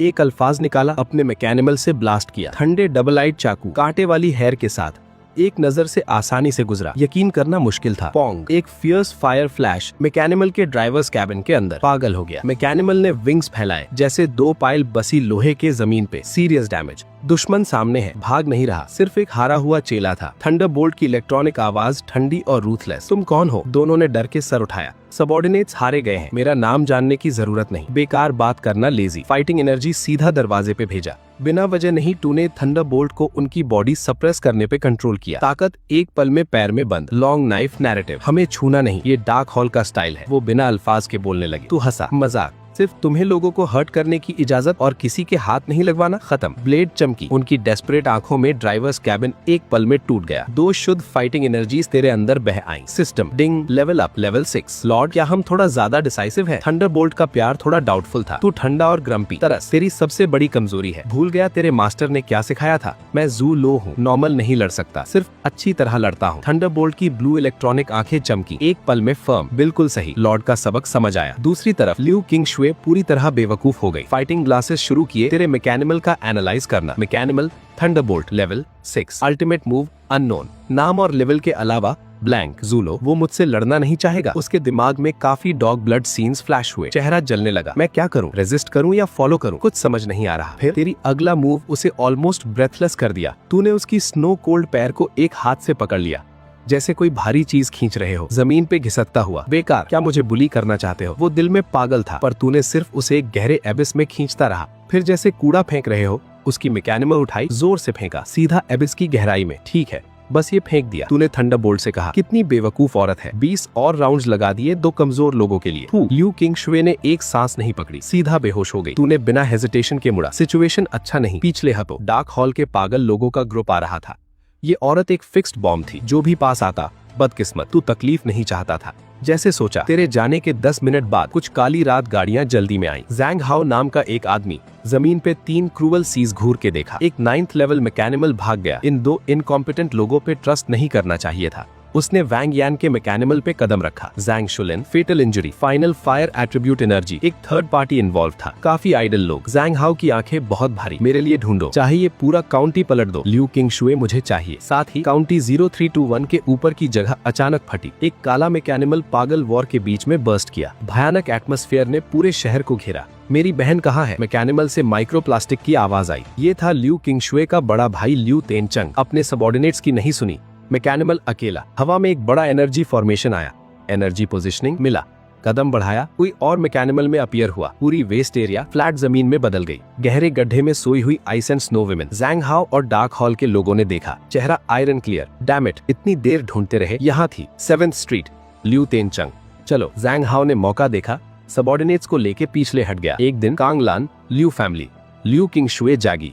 एक अल्फाज निकाला, अपने मैकेनिमल से ब्लास्ट किया। ठंडे डबल आइड चाकू कांटे वाली हेयर के साथ एक नजर से आसानी से गुजरा। यकीन करना मुश्किल था। पोंग, एक फियर्स फायर फ्लैश मैकेनिमल के ड्राइवर्स कैबिन के अंदर। पागल हो गया। मैकेनिमल ने विंग्स फैलाए जैसे 2 पाइल बसी लोहे के जमीन पे। Serious damage. दुश्मन सामने है, भाग नहीं रहा, सिर्फ एक हारा हुआ चेला था। थंडरबोल्ट की इलेक्ट्रॉनिक आवाज ठंडी और रूथलेस। तुम कौन हो? दोनों ने डर के सर उठाया। सबऑर्डिनेट्स हारे गए हैं, मेरा नाम जानने की जरूरत नहीं। बेकार बात करना लेजी। फाइटिंग एनर्जी सीधा दरवाजे पे भेजा। बिना वजह नहीं टूने थंडरबोल्ट को उनकी बॉडी सप्रेस करने पे कंट्रोल किया। ताकत एक पल में पैर में बंद। लॉन्ग नाइफ नैरेटिव, हमें छूना नहीं, ये डार्क हॉल का स्टाइल है। वो बिना अल्फाज के बोलने लगी। तू हंसा। मजाक, सिर्फ तुम्हें लोगों को हर्ट करने की इजाजत और किसी के हाथ नहीं लगवाना। खत्म। ब्लेड चमकी। उनकी डेस्परेट आंखों में ड्राइवर्स कैबिन एक पल में टूट गया। 2 शुद्ध फाइटिंग एनर्जीज तेरे अंदर बह आई। सिस्टम डिंग, लेवल अप, लेवल 6। लॉर्ड, क्या हम थोड़ा ज्यादा डिसाइसिव है? थंडरबोल्ट का प्यार थोड़ा डाउटफुल था। तू ठंडा और ग्रम्पी। तरस तेरी सबसे बड़ी कमजोरी है। भूल गया तेरे मास्टर ने क्या सिखाया था? मैं जू लो हूँ, नॉर्मल नहीं लड़ सकता, सिर्फ अच्छी तरह लड़ता हूँ। थंडरबोल्ट की ब्लू इलेक्ट्रॉनिक आंखें चमकी। एक पल में फर्म। बिल्कुल सही, लॉर्ड का सबक समझ आया। दूसरी तरफ लियू किंगशुए पूरी तरह बेवकूफ हो गई। फाइटिंग ग्लासेस शुरू किए तेरे मैकेनिमल का एनालाइज करना। Mech animal thunderbolt level 6। Ultimate move unknown. नाम और लेवल के अलावा ब्लैंक। जूलो, वो मुझसे लड़ना नहीं चाहेगा। उसके दिमाग में काफी डॉग ब्लड सीन्स फ्लैश हुए। चेहरा जलने लगा। मैं क्या करूं? रेजिस्ट करूं या फॉलो करूं? कुछ समझ नहीं आ रहा। फिर तेरी अगला मूव उसे ऑलमोस्ट ब्रेथलेस कर दिया। तूने उसकी स्नो कोल्ड पैर को एक हाथ से पकड़ लिया जैसे कोई भारी चीज खींच रहे हो, जमीन पे घिसकता हुआ। बेकार, क्या मुझे बुली करना चाहते हो? वो दिल में पागल था, पर तूने सिर्फ उसे एक गहरे एबिस में खींचता रहा। फिर जैसे कूड़ा फेंक रहे हो, उसकी मैकेनिमल उठाई, जोर से फेंका, सीधा एबिस की गहराई में। ठीक है, बस ये फेंक दिया। तूने थंडरबोल्ट से कहा, कितनी बेवकूफ औरत है। 20 और राउंड्स लगा दिए 2 कमजोर लोगों के लिए। ल्यू किंगशुए ने एक सांस नहीं पकड़ी, सीधा बेहोश हो गई। तूने बिना हेजिटेशन के मुड़ा। सिचुएशन अच्छा नहीं। पिछले हफ्तों डार्क हॉल के पागल लोगों का ग्रुप आ रहा था। ये औरत एक फिक्स्ड बॉम्ब थी, जो भी पास आता बदकिस्मत। तू तकलीफ नहीं चाहता था। जैसे सोचा। तेरे जाने के 10 मिनट बाद कुछ काली रात गाड़ियां जल्दी में आईं। जैंग हाओ नाम का एक आदमी जमीन पे 3 क्रूअल सीज घूर के देखा। एक 9th लेवल मैकेनिमल भाग गया। इन 2 इनकॉम्पिटेंट लोगों पे ट्रस्ट नहीं करना चाहिए था। उसने वैंग यान के मैकेनिमल पे कदम रखा। Zhang Shulin, fatal injury, final fire attribute energy. एक थर्ड पार्टी इन्वॉल्व था। काफी आइडल लोग। जैंग हाओ की आंखें बहुत भारी। मेरे लिए ढूंढो, चाहे ये पूरा काउंटी पलट दो। ल्यू किंगशुए मुझे चाहिए। साथ ही काउंटी 0321 के ऊपर की जगह अचानक फटी। एक काला मैकेनिमल पागल वॉर के बीच में बर्स्ट किया। भयानक एटमॉस्फेयर ने पूरे शहर को घेरा। मेरी बहन कहाँ है? मैकेनिमल से माइक्रोप्लास्टिक की आवाज आई। ये था ल्यू किंगशुए का बड़ा भाई ल्यू तेनचंग। अपने सबॉर्डिनेट्स की नहीं सुनी। मैकेनिमल अकेला। हवा में एक बड़ा एनर्जी फॉर्मेशन आया। एनर्जी पोजीशनिंग मिला। कदम बढ़ाया, कोई और मैकेनिमल में अपीयर हुआ। पूरी वेस्ट एरिया फ्लैट जमीन में बदल गई। गहरे गड्ढे में सोई हुई आइस एंड स्नो विमेन। जैंग हाओ और डार्क हॉल के लोगों ने देखा। चेहरा आयरन क्लियर। डैम इट, इतनी देर ढूंढते रहे। यहाँ थी 7th स्ट्रीट, ल्यू तेनचंग। चलो। जैंग हाओ ने मौका देखा, सबॉर्डिनेट्स को लेके पिछले हट गया। एक दिन कांगलान, ल्यू फैमिली। ल्यू किंगशुए जागी।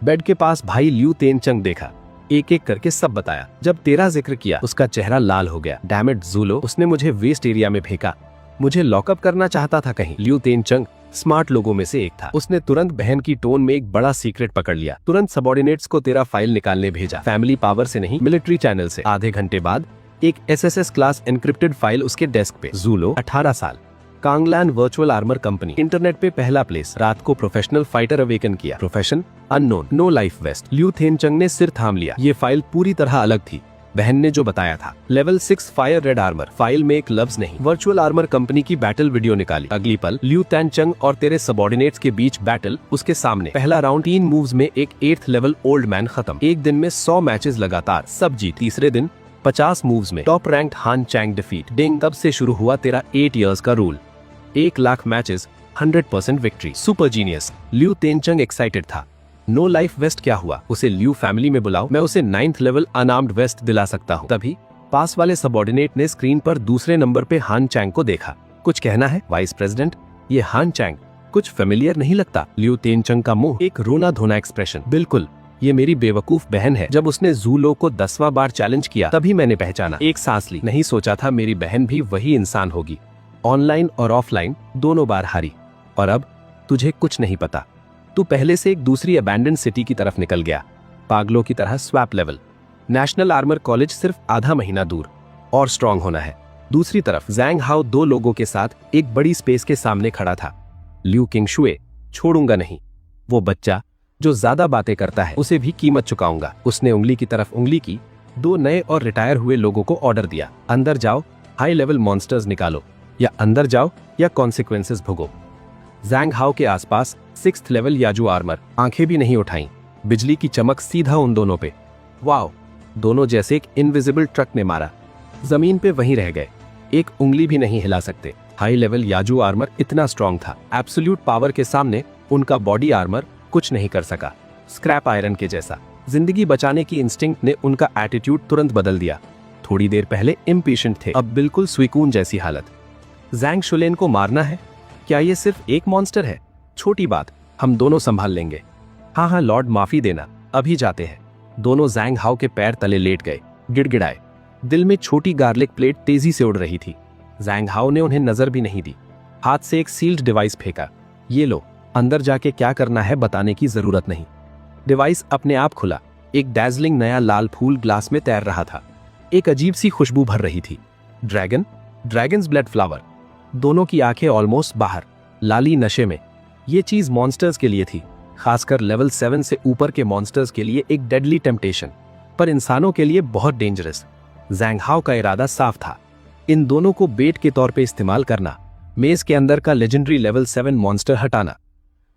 बेड के पास भाई ल्यू तेनचंग देखा। एक एक करके सब बताया। जब तेरा जिक्र किया, उसका चेहरा लाल हो गया। डैम इट ज़ूलो, उसने मुझे वेस्ट एरिया में फेंका। मुझे लॉकअप करना चाहता था कहीं। ल्यू तेनचंग स्मार्ट लोगों में से एक था। उसने तुरंत बहन की टोन में एक बड़ा सीक्रेट पकड़ लिया। तुरंत सबॉर्डिनेट्स को तेरा फाइल निकालने भेजा। फैमिली पावर से नहीं, मिलिट्री चैनल से। आधे घंटे बाद एक SSS क्लास एनक्रिप्टेड फाइल उसके डेस्क पे। ज़ूलो 18 साल, कांगलान वर्चुअल आर्मर कंपनी, इंटरनेट पे पहला प्लेस। रात को प्रोफेशनल फाइटर अवेकन किया। Profession unknown, no life waste. ल्यू तेनचंग ने सिर थाम लिया। ये फाइल पूरी तरह अलग थी। बहन ने जो बताया था। Level 6 fire red armour. File में एक लफ्ज नहीं। वर्चुअल आर्मर कंपनी की बैटल वीडियो निकाली। अगली पल ल्यू तेनचंग और तेरे सबॉर्डिनेट्स के बीच बैटल। उसके सामने पहला राउंड 3 मूव्स में एक 8th लेवल ओल्ड मैन खत्म। एक दिन में 100 मैचेस लगातार, सब जीत। तीसरे दिन 50 मूव्स में टॉप रैंक्ड हान चैंग डिफीट। डिंग, तब से शुरू हुआ तेरा 8 इयर्स का rule. 1 lakh matches, 100% victory. Super genius. ल्यू तेनचंग एक्साइटेड था। नो लाइफ वेस्ट क्या हुआ? उसे ल्यू फैमिली में बुलाओ, मैं उसे 9th लेवल अनआर्म्ड वेस्ट दिला सकता हूँ। तभी पास वाले सबॉर्डिनेट ने स्क्रीन पर दूसरे नंबर पे हान चैंग को देखा। कुछ कहना है वाइस प्रेसिडेंट? ये हान चैंग कुछ फेमिलियर नहीं लगता। ल्यू तेनचंग का मुंह एक रोना धोना एक्सप्रेशन। बिल्कुल, ये मेरी बेवकूफ बहन है। जब उसने ज़ूलो को 10वां बार चैलेंज किया, तभी मैंने पहचाना। एक सांस ली। नहीं सोचा था मेरी बहन भी वही इंसान होगी। ऑनलाइन और ऑफलाइन दोनों बार हारी। और अब तुझे कुछ नहीं पता। तू पहले से एक दूसरी अबैंडन सिटी की तरफ निकल गया। पागलों की तरह swap level. National armour college सिर्फ आधा महीना दूर। और स्ट्रांग होना है। दूसरी तरफ जैंग हाओ 2 लोगों के साथ एक बड़ी स्पेस के सामने खड़ा था। ल्यू किंगशुए, छोड़ूंगा नहीं। वो बच्चा जो ज्यादा बातें करता है, उसे भी कीमत चुकाऊंगा। उसने उंगली की तरफ उंगली की। 2 नए और रिटायर हुए लोगों को ऑर्डर दिया। अंदर जाओ, हाई लेवल मॉन्स्टर्स निकालो। या अंदर जाओ या कॉन्सिक्वेंसेस भुगो। जैंग हाओ के आसपास 6th लेवल याजू आर्मर। आंखें भी नहीं उठाई। बिजली की चमक सीधा उन दोनों पे। वाओ, दोनों जैसे एक इनविजिबल ट्रक ने मारा। जमीन पे वहीं रह गए। एक उंगली भी नहीं हिला सकते। हाई लेवल याजू आर्मर इतना स्ट्रॉन्ग था, एब्सोल्यूट पावर के सामने उनका बॉडी आर्मर कुछ नहीं कर सका। स्क्रैप आयरन के जैसा। जिंदगी बचाने की इंस्टिंक्ट ने उनका एटीट्यूड तुरंत बदल दिया। थोड़ी देर पहले इम्पेशेंट थे, अब बिल्कुल सुकून जैसी हालत। जैंग शुलिन को मारना है? क्या ये सिर्फ एक मॉन्स्टर है? छोटी बात, हम दोनों संभाल लेंगे। हाँ लॉर्ड, माफी देना, अभी जाते हैं। दोनों जैंग हाओ के पैर तले लेट गए, गिड़गिड़ाए। दिल में छोटी गार्लिक प्लेट तेजी से उड़ रही थी। जैंग हाओ ने उन्हें नजर भी नहीं दी। हाथ से एक सील्ड डिवाइस फेंका। ये लो, अंदर जाके क्या करना है बताने की जरूरत नहीं। डिवाइस अपने आप खुला। एक डैजलिंग नया लाल फूल ग्लास में तैर रहा था। एक अजीब सी खुशबू भर रही थी। Dragons blood flower. दोनों की आंखें ऑलमोस्ट बाहर, लाली नशे में। ये चीज मॉन्स्टर्स के लिए थी, खासकर लेवल 7 से ऊपर के मॉन्स्टर्स के लिए एक डेडली टेम्पटेशन, पर इंसानों के लिए बहुत डेंजरस। जैंग हाओ का इरादा साफ था, इन दोनों को बेट के तौर पे इस्तेमाल करना, मेज के अंदर का लेजेंडरी लेवल 7 मॉन्स्टर हटाना।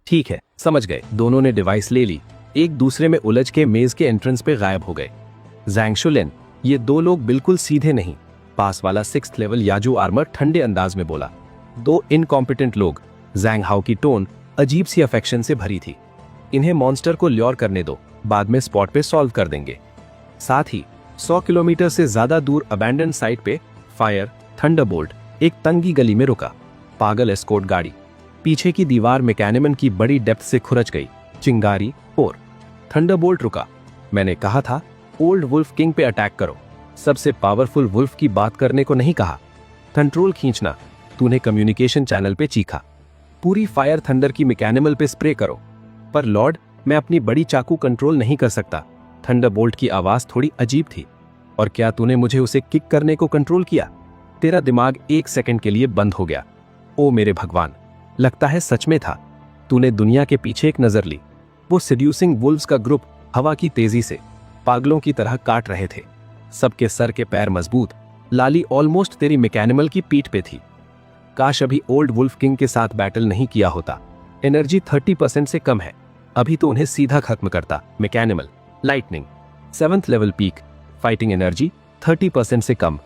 ठीक है, समझ गए। दोनों ने डिवाइस ले ली, एक दूसरे में उलझ के मेज के एंट्रेंस पे गायब हो गए। जैंग शुलिन, ये 2 लोग बिल्कुल सीधे नहीं। पास वाला 6th लेवल याजू आर्मर ठंडे अंदाज में बोला। 2 इनकॉम्पिटेंट लोग। जैंग हाओ की टोन अजीब सी अफेक्शन से भरी थी। इन्हें मॉन्स्टर को ल्योर करने दो, बाद में स्पॉट पे सॉल्व कर देंगे। साथ ही 100 किलोमीटर से ज्यादा दूर अबैंडन साइट पे फायर थंडरबोल्ट एक तंगी गली में रुका। पागल एस्कॉर्ट गाड़ी, पीछे की दीवार मैकेनिमन की बड़ी डेप्थ से खुरच गई। चिंगारी और थंडरबोल्ट रुका। मैंने कहा था ओल्ड वुल्फ किंग पे अटैक करो, सबसे पावरफुल वुल्फ की बात करने को नहीं कहा। कंट्रोल खींचना, तूने कम्युनिकेशन चैनल पे चीखा। पूरी फायर थंडर की मैकेनिमल पे स्प्रे करो। पर लॉर्ड, मैं अपनी बड़ी चाकू कंट्रोल नहीं कर सकता। थंडरबोल्ट की आवाज थोड़ी अजीब थी। और क्या तूने मुझे उसे किक करने को कंट्रोल किया? तेरा दिमाग 1 सेकंड के लिए बंद हो गया। ओ मेरे भगवान, लगता है सच में था। तूने दुनिया के पीछे एक नजर ली। वो सेड्यूसिंग वुल्व्स का ग्रुप हवा की तेजी से पागलों की तरह काट रहे थे। सबके सर के पैर मजबूत, लाली ऑलमोस्ट तेरी मैकेनिमल की पीठ पे थी। काश अभी ओल्ड वुल्फ किंग के साथ बैटल नहीं किया होता। एनर्जी 30% से कम है, अभी तो उन्हें सीधा खत्म करता। Mech animal lightning 7th level peak, fighting energy 30% से कम।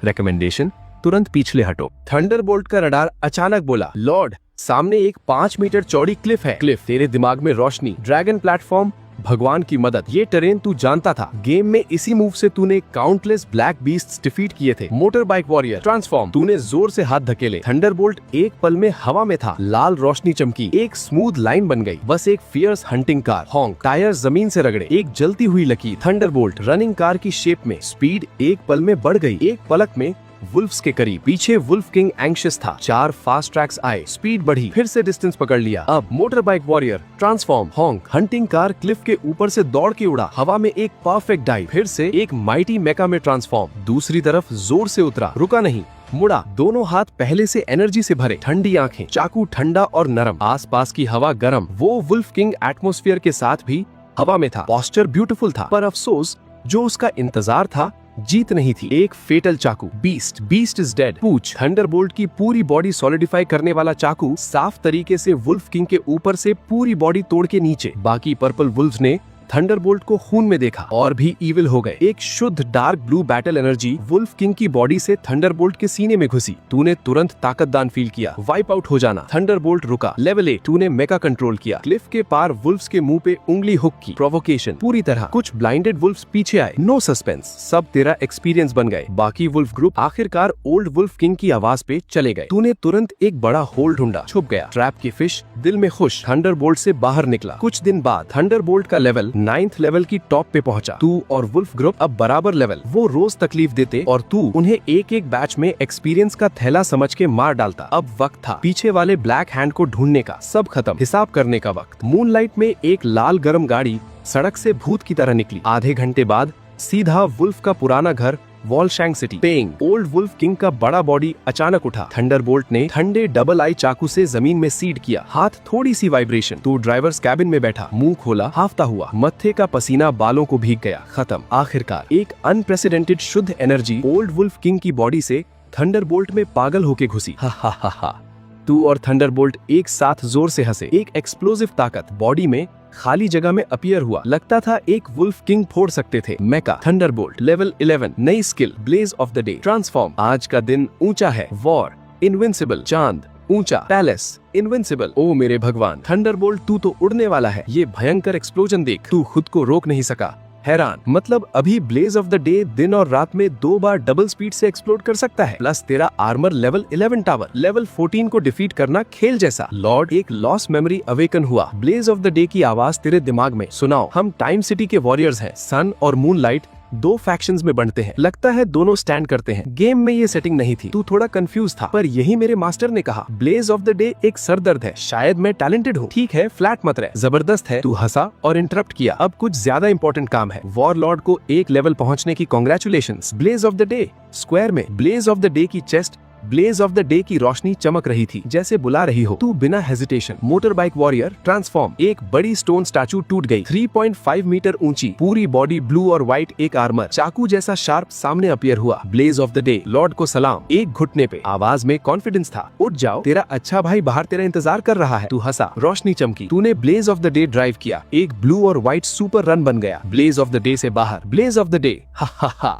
रिकमेंडेशन, तुरंत पीछे हटो। थंडरबोल्ट का रडार अचानक बोला, लॉर्ड सामने एक 5 मीटर चौड़ी क्लिफ है। क्लिफ, तेरे दिमाग में रोशनी, ड्रैगन प्लेटफॉर्म, भगवान की मदद। ये टेरेन तू जानता था। गेम में इसी मूव से तूने काउंटलेस ब्लैक बीस्ट्स डिफीट किए थे। मोटर बाइक वॉरियर ट्रांसफॉर्म, तूने जोर से हाथ धकेले। थंडरबोल्ट एक पल में हवा में था। लाल रोशनी चमकी, एक स्मूथ लाइन बन गई। बस एक fierce hunting car. Honk, tyre जमीन से रगड़े, एक जलती हुई लकीर। थंडरबोल्ट रनिंग कार की शेप में। स्पीड एक पल में बढ़ गई। एक पलक में वुल्फ्स के करीब। पीछे वुल्फ किंग एंग्शियस था। 4 फास्ट ट्रैक्स आए, स्पीड बढ़ी, फिर से डिस्टेंस पकड़ लिया। अब motor bike warrior transform, हॉन्क, hunting car Cliff के ऊपर से दौड़ के उड़ा। हवा में एक परफेक्ट डाइव, फिर से एक माइटी मेका में ट्रांसफॉर्म। दूसरी तरफ जोर से उतरा, रुका नहीं, मुड़ा। दोनों हाथ पहले से एनर्जी से भरे। ठंडी आंखें, चाकू ठंडा और नरम, आसपास की हवा गर्म। वो वुल्फ किंग एटमॉस्फेयर के साथ भी हवा में था। पोस्चर ब्यूटीफुल था, पर अफसोस जो उसका इंतजार था जीत नहीं थी। एक फेटल चाकू। Beast is dead. पूछ, थंडरबोल्ट की पूरी बॉडी सॉलिडिफाई करने वाला चाकू साफ तरीके से वुल्फ किंग के ऊपर से पूरी बॉडी तोड़ के नीचे। बाकी पर्पल वुल्व्स ने थंडरबोल्ट को खून में देखा और भी ईविल हो गए। एक शुद्ध dark blue battle energy wolf king की बॉडी से थंडरबोल्ट के सीने में घुसी। तूने तुरंत ताकतदान फील किया, वाइप आउट हो जाना। थंडरबोल्ट रुका। लेवल 8, तूने मेका कंट्रोल किया। क्लिफ के पार वुल्फ्स के मुंह पे उंगली हुक की। प्रोवोकेशन पूरी तरह। कुछ ब्लाइंडेड वुल्फ्स पीछे आए। नो सस्पेंस, सब तेरा एक्सपीरियंस बन गए। बाकी वुल्फ ग्रुप आखिरकार ओल्ड वुल्फ किंग की आवाज पे चले गए। तूने तुरंत एक बड़ा होल ढूंढा, छुप गया। ट्रैप की फिश, दिल में खुश। थंडरबोल्ट से बाहर निकला। कुछ दिन बाद थंडरबोल्ट का लेवल 9th लेवल की टॉप पे पहुंचा। तू और वुल्फ ग्रुप अब बराबर लेवल। वो रोज तकलीफ देते और तू उन्हें एक एक बैच में एक्सपीरियंस का थैला समझ के मार डालता। अब वक्त था पीछे वाले ब्लैक हैंड को ढूंढने का। सब खत्म, हिसाब करने का वक्त। मूनलाइट में एक लाल गरम गाड़ी सड़क से भूत की तरह निकली। आधे घंटे बाद सीधा वुल्फ का पुराना घर वॉलशैंग सिटी। पेंग, ओल्ड वुल्फ किंग का बड़ा बॉडी अचानक उठा। थंडरबोल्ट ने ठंडे डबल आई चाकू से जमीन में सीड किया। हाथ थोड़ी सी वाइब्रेशन। तू ड्राइवर्स कैबिन में बैठा, मुंह खोला, हाफता हुआ। मत्थे का पसीना बालों को भीग गया। खत्म। आखिरकार एक अनप्रेसिडेंटेड शुद्ध एनर्जी ओल्ड वुल्फ किंग की बॉडी से थंडरबोल्ट में पागल होके घुसी। हा हा हा हा। तू और थंडरबोल्ट एक साथ जोर से हंसे। एक एक्सप्लोसिव ताकत बॉडी में खाली जगह में अपीयर हुआ। लगता था एक वुल्फ किंग फोड़ सकते थे। मेका थंडरबोल्ट लेवल 11, नई skill blaze of the day transform. आज का दिन ऊंचा है। War invincible. चांद ऊंचा। Palace invincible. ओ मेरे भगवान, थंडरबोल्ट तू तो उड़ने वाला है। ये भयंकर एक्सप्लोजन देख, तू खुद को रोक नहीं सका। हैरान, मतलब अभी ब्लेज ऑफ द डे दिन और रात में 2 बार डबल स्पीड से एक्सप्लोड कर सकता है। प्लस तेरा आर्मर लेवल 11 टावर। लेवल 14 को डिफीट करना खेल जैसा। लॉर्ड, एक लॉस मेमोरी अवेकन हुआ। ब्लेज ऑफ द डे की आवाज तेरे दिमाग में। सुनाओ, हम टाइम सिटी के वॉरियर्स हैं। सन और मूनलाइट 2 फैक्शंस में बनते हैं। लगता है दोनों स्टैंड करते हैं। गेम में ये सेटिंग नहीं थी। तू थोड़ा कंफ्यूज था, पर यही मेरे मास्टर ने कहा। ब्लेज ऑफ द डे एक सरदर्द है। शायद मैं टैलेंटेड हूँ। ठीक है, फ्लैट मत रह, जबरदस्त है। तू हंसा और इंटरप्ट किया। अब कुछ ज्यादा इंपॉर्टेंट काम है। वॉरलॉर्ड को एक लेवल पहुंचने की congratulations. Blaze of the day square में ब्लेज ऑफ द डे की chest blaze of the day की रोशनी चमक रही थी, जैसे बुला रही हो। तू बिना hesitation. Motor bike warrior transform. एक बड़ी स्टोन स्टैचू टूट गई। 3.5 मीटर ऊंची, पूरी बॉडी ब्लू और व्हाइट, एक आर्मर चाकू जैसा शार्प सामने अपीयर हुआ। Blaze of the day lord को सलाम। एक घुटने पे, आवाज में कॉन्फिडेंस था। उठ जाओ, तेरा अच्छा भाई बाहर तेरा इंतजार कर रहा है। तू हंसा, रोशनी चमकी। तूने blaze of the day drive किया। एक ब्लू और व्हाइट सुपर रन बन गया। ब्लेज ऑफ द डे से बाहर। ब्लेज ऑफ द डे, हा हा हा।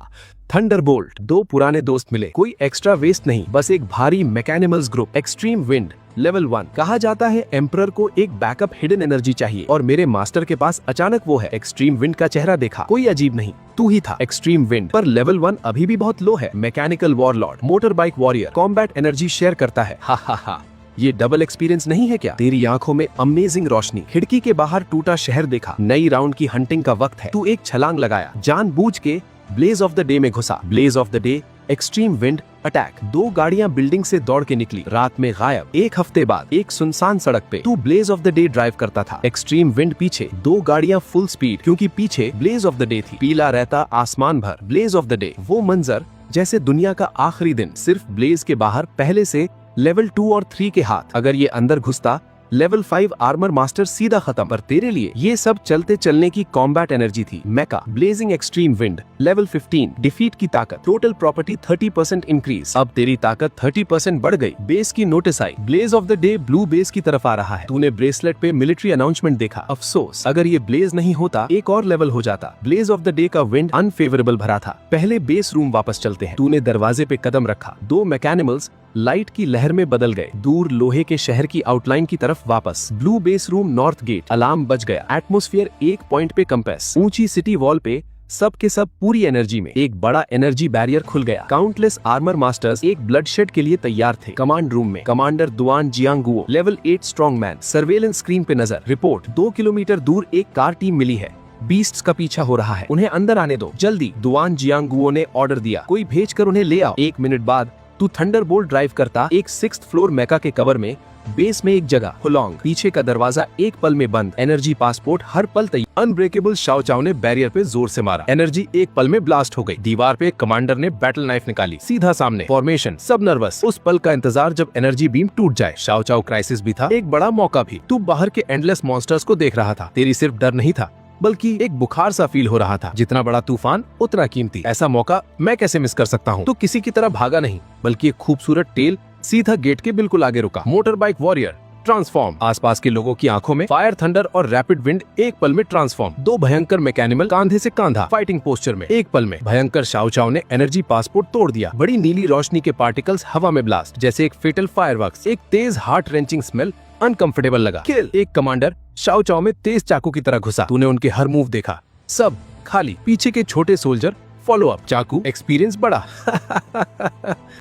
थंडरबोल्ट। दो पुराने दोस्त मिले, कोई एक्स्ट्रा वेस्ट नहीं, बस एक भारी मैकेनिमल्स ग्रुप। Extreme wind level 1। कहा जाता है एम्परर को एक बैकअप हिडन एनर्जी चाहिए और मेरे मास्टर के पास अचानक वो है। एक्सट्रीम विंड का चेहरा देखा, कोई अजीब नहीं, तू ही था। एक्सट्रीम विंड पर लेवल 1 अभी भी बहुत लो है। Mechanical warlord, motor bike warrior, combat energy share करता है। हा हा हा, ये डबल एक्सपीरियंस नहीं है क्या? तेरी आंखों में अमेजिंग रोशनी, खिड़की के बाहर टूटा शहर देखा, नई राउंड की हंटिंग का वक्त है। तू एक छलांग लगाया, जानबूझ के ब्लेज ऑफ द डे में घुसा। Blaze of the day, extreme wind attack. दो गाड़ियां बिल्डिंग से दौड़ के निकली, रात में गायब। एक हफ्ते बाद एक सुनसान सड़क पे तू blaze of the day drive करता था। एक्सट्रीम विंड पीछे, दो गाड़ियां फुल स्पीड, क्योंकि पीछे ब्लेज ऑफ द डे थी। पीला रहता आसमान भर, ब्लेज ऑफ द डे। वो मंजर जैसे दुनिया का आखिरी दिन, सिर्फ ब्लेज के बाहर पहले से लेवल 2 और 3 के हाथ। अगर ये अंदर घुसता, लेवल 5 आर्मर मास्टर सीधा खत्म। पर तेरे लिए ये सब चलते चलने की कॉम्बैट एनर्जी थी। Mecha blazing extreme wind level 15। Defeat की ताकत, टोटल प्रॉपर्टी 30% इंक्रीज। अब तेरी ताकत 30% बढ़ गई। बेस की नोटिस आई, blaze of the day blue base की तरफ आ रहा है। तूने ब्रेसलेट पे मिलिट्री अनाउंसमेंट देखा। अफसोस, अगर ये ब्लेज नहीं होता एक और लेवल हो जाता। ब्लेज ऑफ द डे का विंड अनफेवरेबल भरा था। पहले बेस रूम वापस चलते हैं। तूने दरवाजे पे कदम रखा, दो मैकेनिमल्स लाइट की लहर में बदल गए, दूर लोहे के शहर की आउटलाइन की तरफ वापस। Blue base room north gate, alarm बज गया। एटमॉस्फेयर एक पॉइंट पे कंप्रेस। ऊंची सिटी वॉल पे सब के सब पूरी एनर्जी में। एक बड़ा एनर्जी बैरियर खुल गया। काउंटलेस आर्मर मास्टर्स एक ब्लडशेड के लिए तैयार थे। कमांड रूम में कमांडर दुआन जियांगुओ, level 8 strong man. Surveillance screen पे नजर। रिपोर्ट, 2 किलोमीटर दूर एक कार टीम मिली है, बीस्ट्स का पीछा हो रहा है, उन्हें अंदर आने दो जल्दी। दुआन जियांगुओ ने ऑर्डर दिया, कोई भेज कर उन्हें ले आओ। 1 मिनट बाद तू थंडरबोल्ट ड्राइव करता एक 6th फ्लोर मेका के कवर में, बेस में एक जगह हुलोंग। पीछे का दरवाजा एक पल में बंद। एनर्जी पासपोर्ट हर पल तैयार। अनब्रेकेबल शाओ चाओ ने बैरियर पे जोर से मारा, एनर्जी एक पल में ब्लास्ट हो गई। दीवार पे कमांडर ने बैटल नाइफ निकाली, सीधा सामने। फॉर्मेशन, सब नर्वस, उस पल का इंतजार जब एनर्जी बीम टूट जाए। शाओ चाओ क्राइसिस भी था, एक बड़ा मौका भी। तू बाहर के एंडलेस मॉन्स्टर्स को देख रहा था। तेरी सिर्फ डर नहीं था, बल्कि एक बुखार सा फील हो रहा था। जितना बड़ा तूफान उतना कीमती। ऐसा मौका मैं कैसे मिस कर सकता हूँ? तो किसी की तरह भागा नहीं, बल्कि एक खूबसूरत टेल सीधा गेट के बिल्कुल आगे रुका। Motor bike warrior transform. आसपास के लोगों की आंखों में फायर, थंडर और रैपिड विंड एक पल में ट्रांसफॉर्म। दो भयंकर मैकेनिमल कांधे से कांधा, फाइटिंग पोस्चर में। एक पल में भयंकर शाओ चाओ ने एनर्जी पासपोर्ट तोड़ दिया। बड़ी नीली रोशनी के पार्टिकल्स हवा में ब्लास्ट, जैसे एक फेटल फायरवर्क्स। एक तेज हार्ट रेंचिंग स्मेल अनकंफर्टेबल लगा। किल। एक कमांडर शाओ चाओ में तेज चाकू की तरह घुसा। तूने उनके हर मूव देखा, सब खाली। पीछे के छोटे सोल्जर फॉलो अप, चाकू, एक्सपीरियंस बड़ा।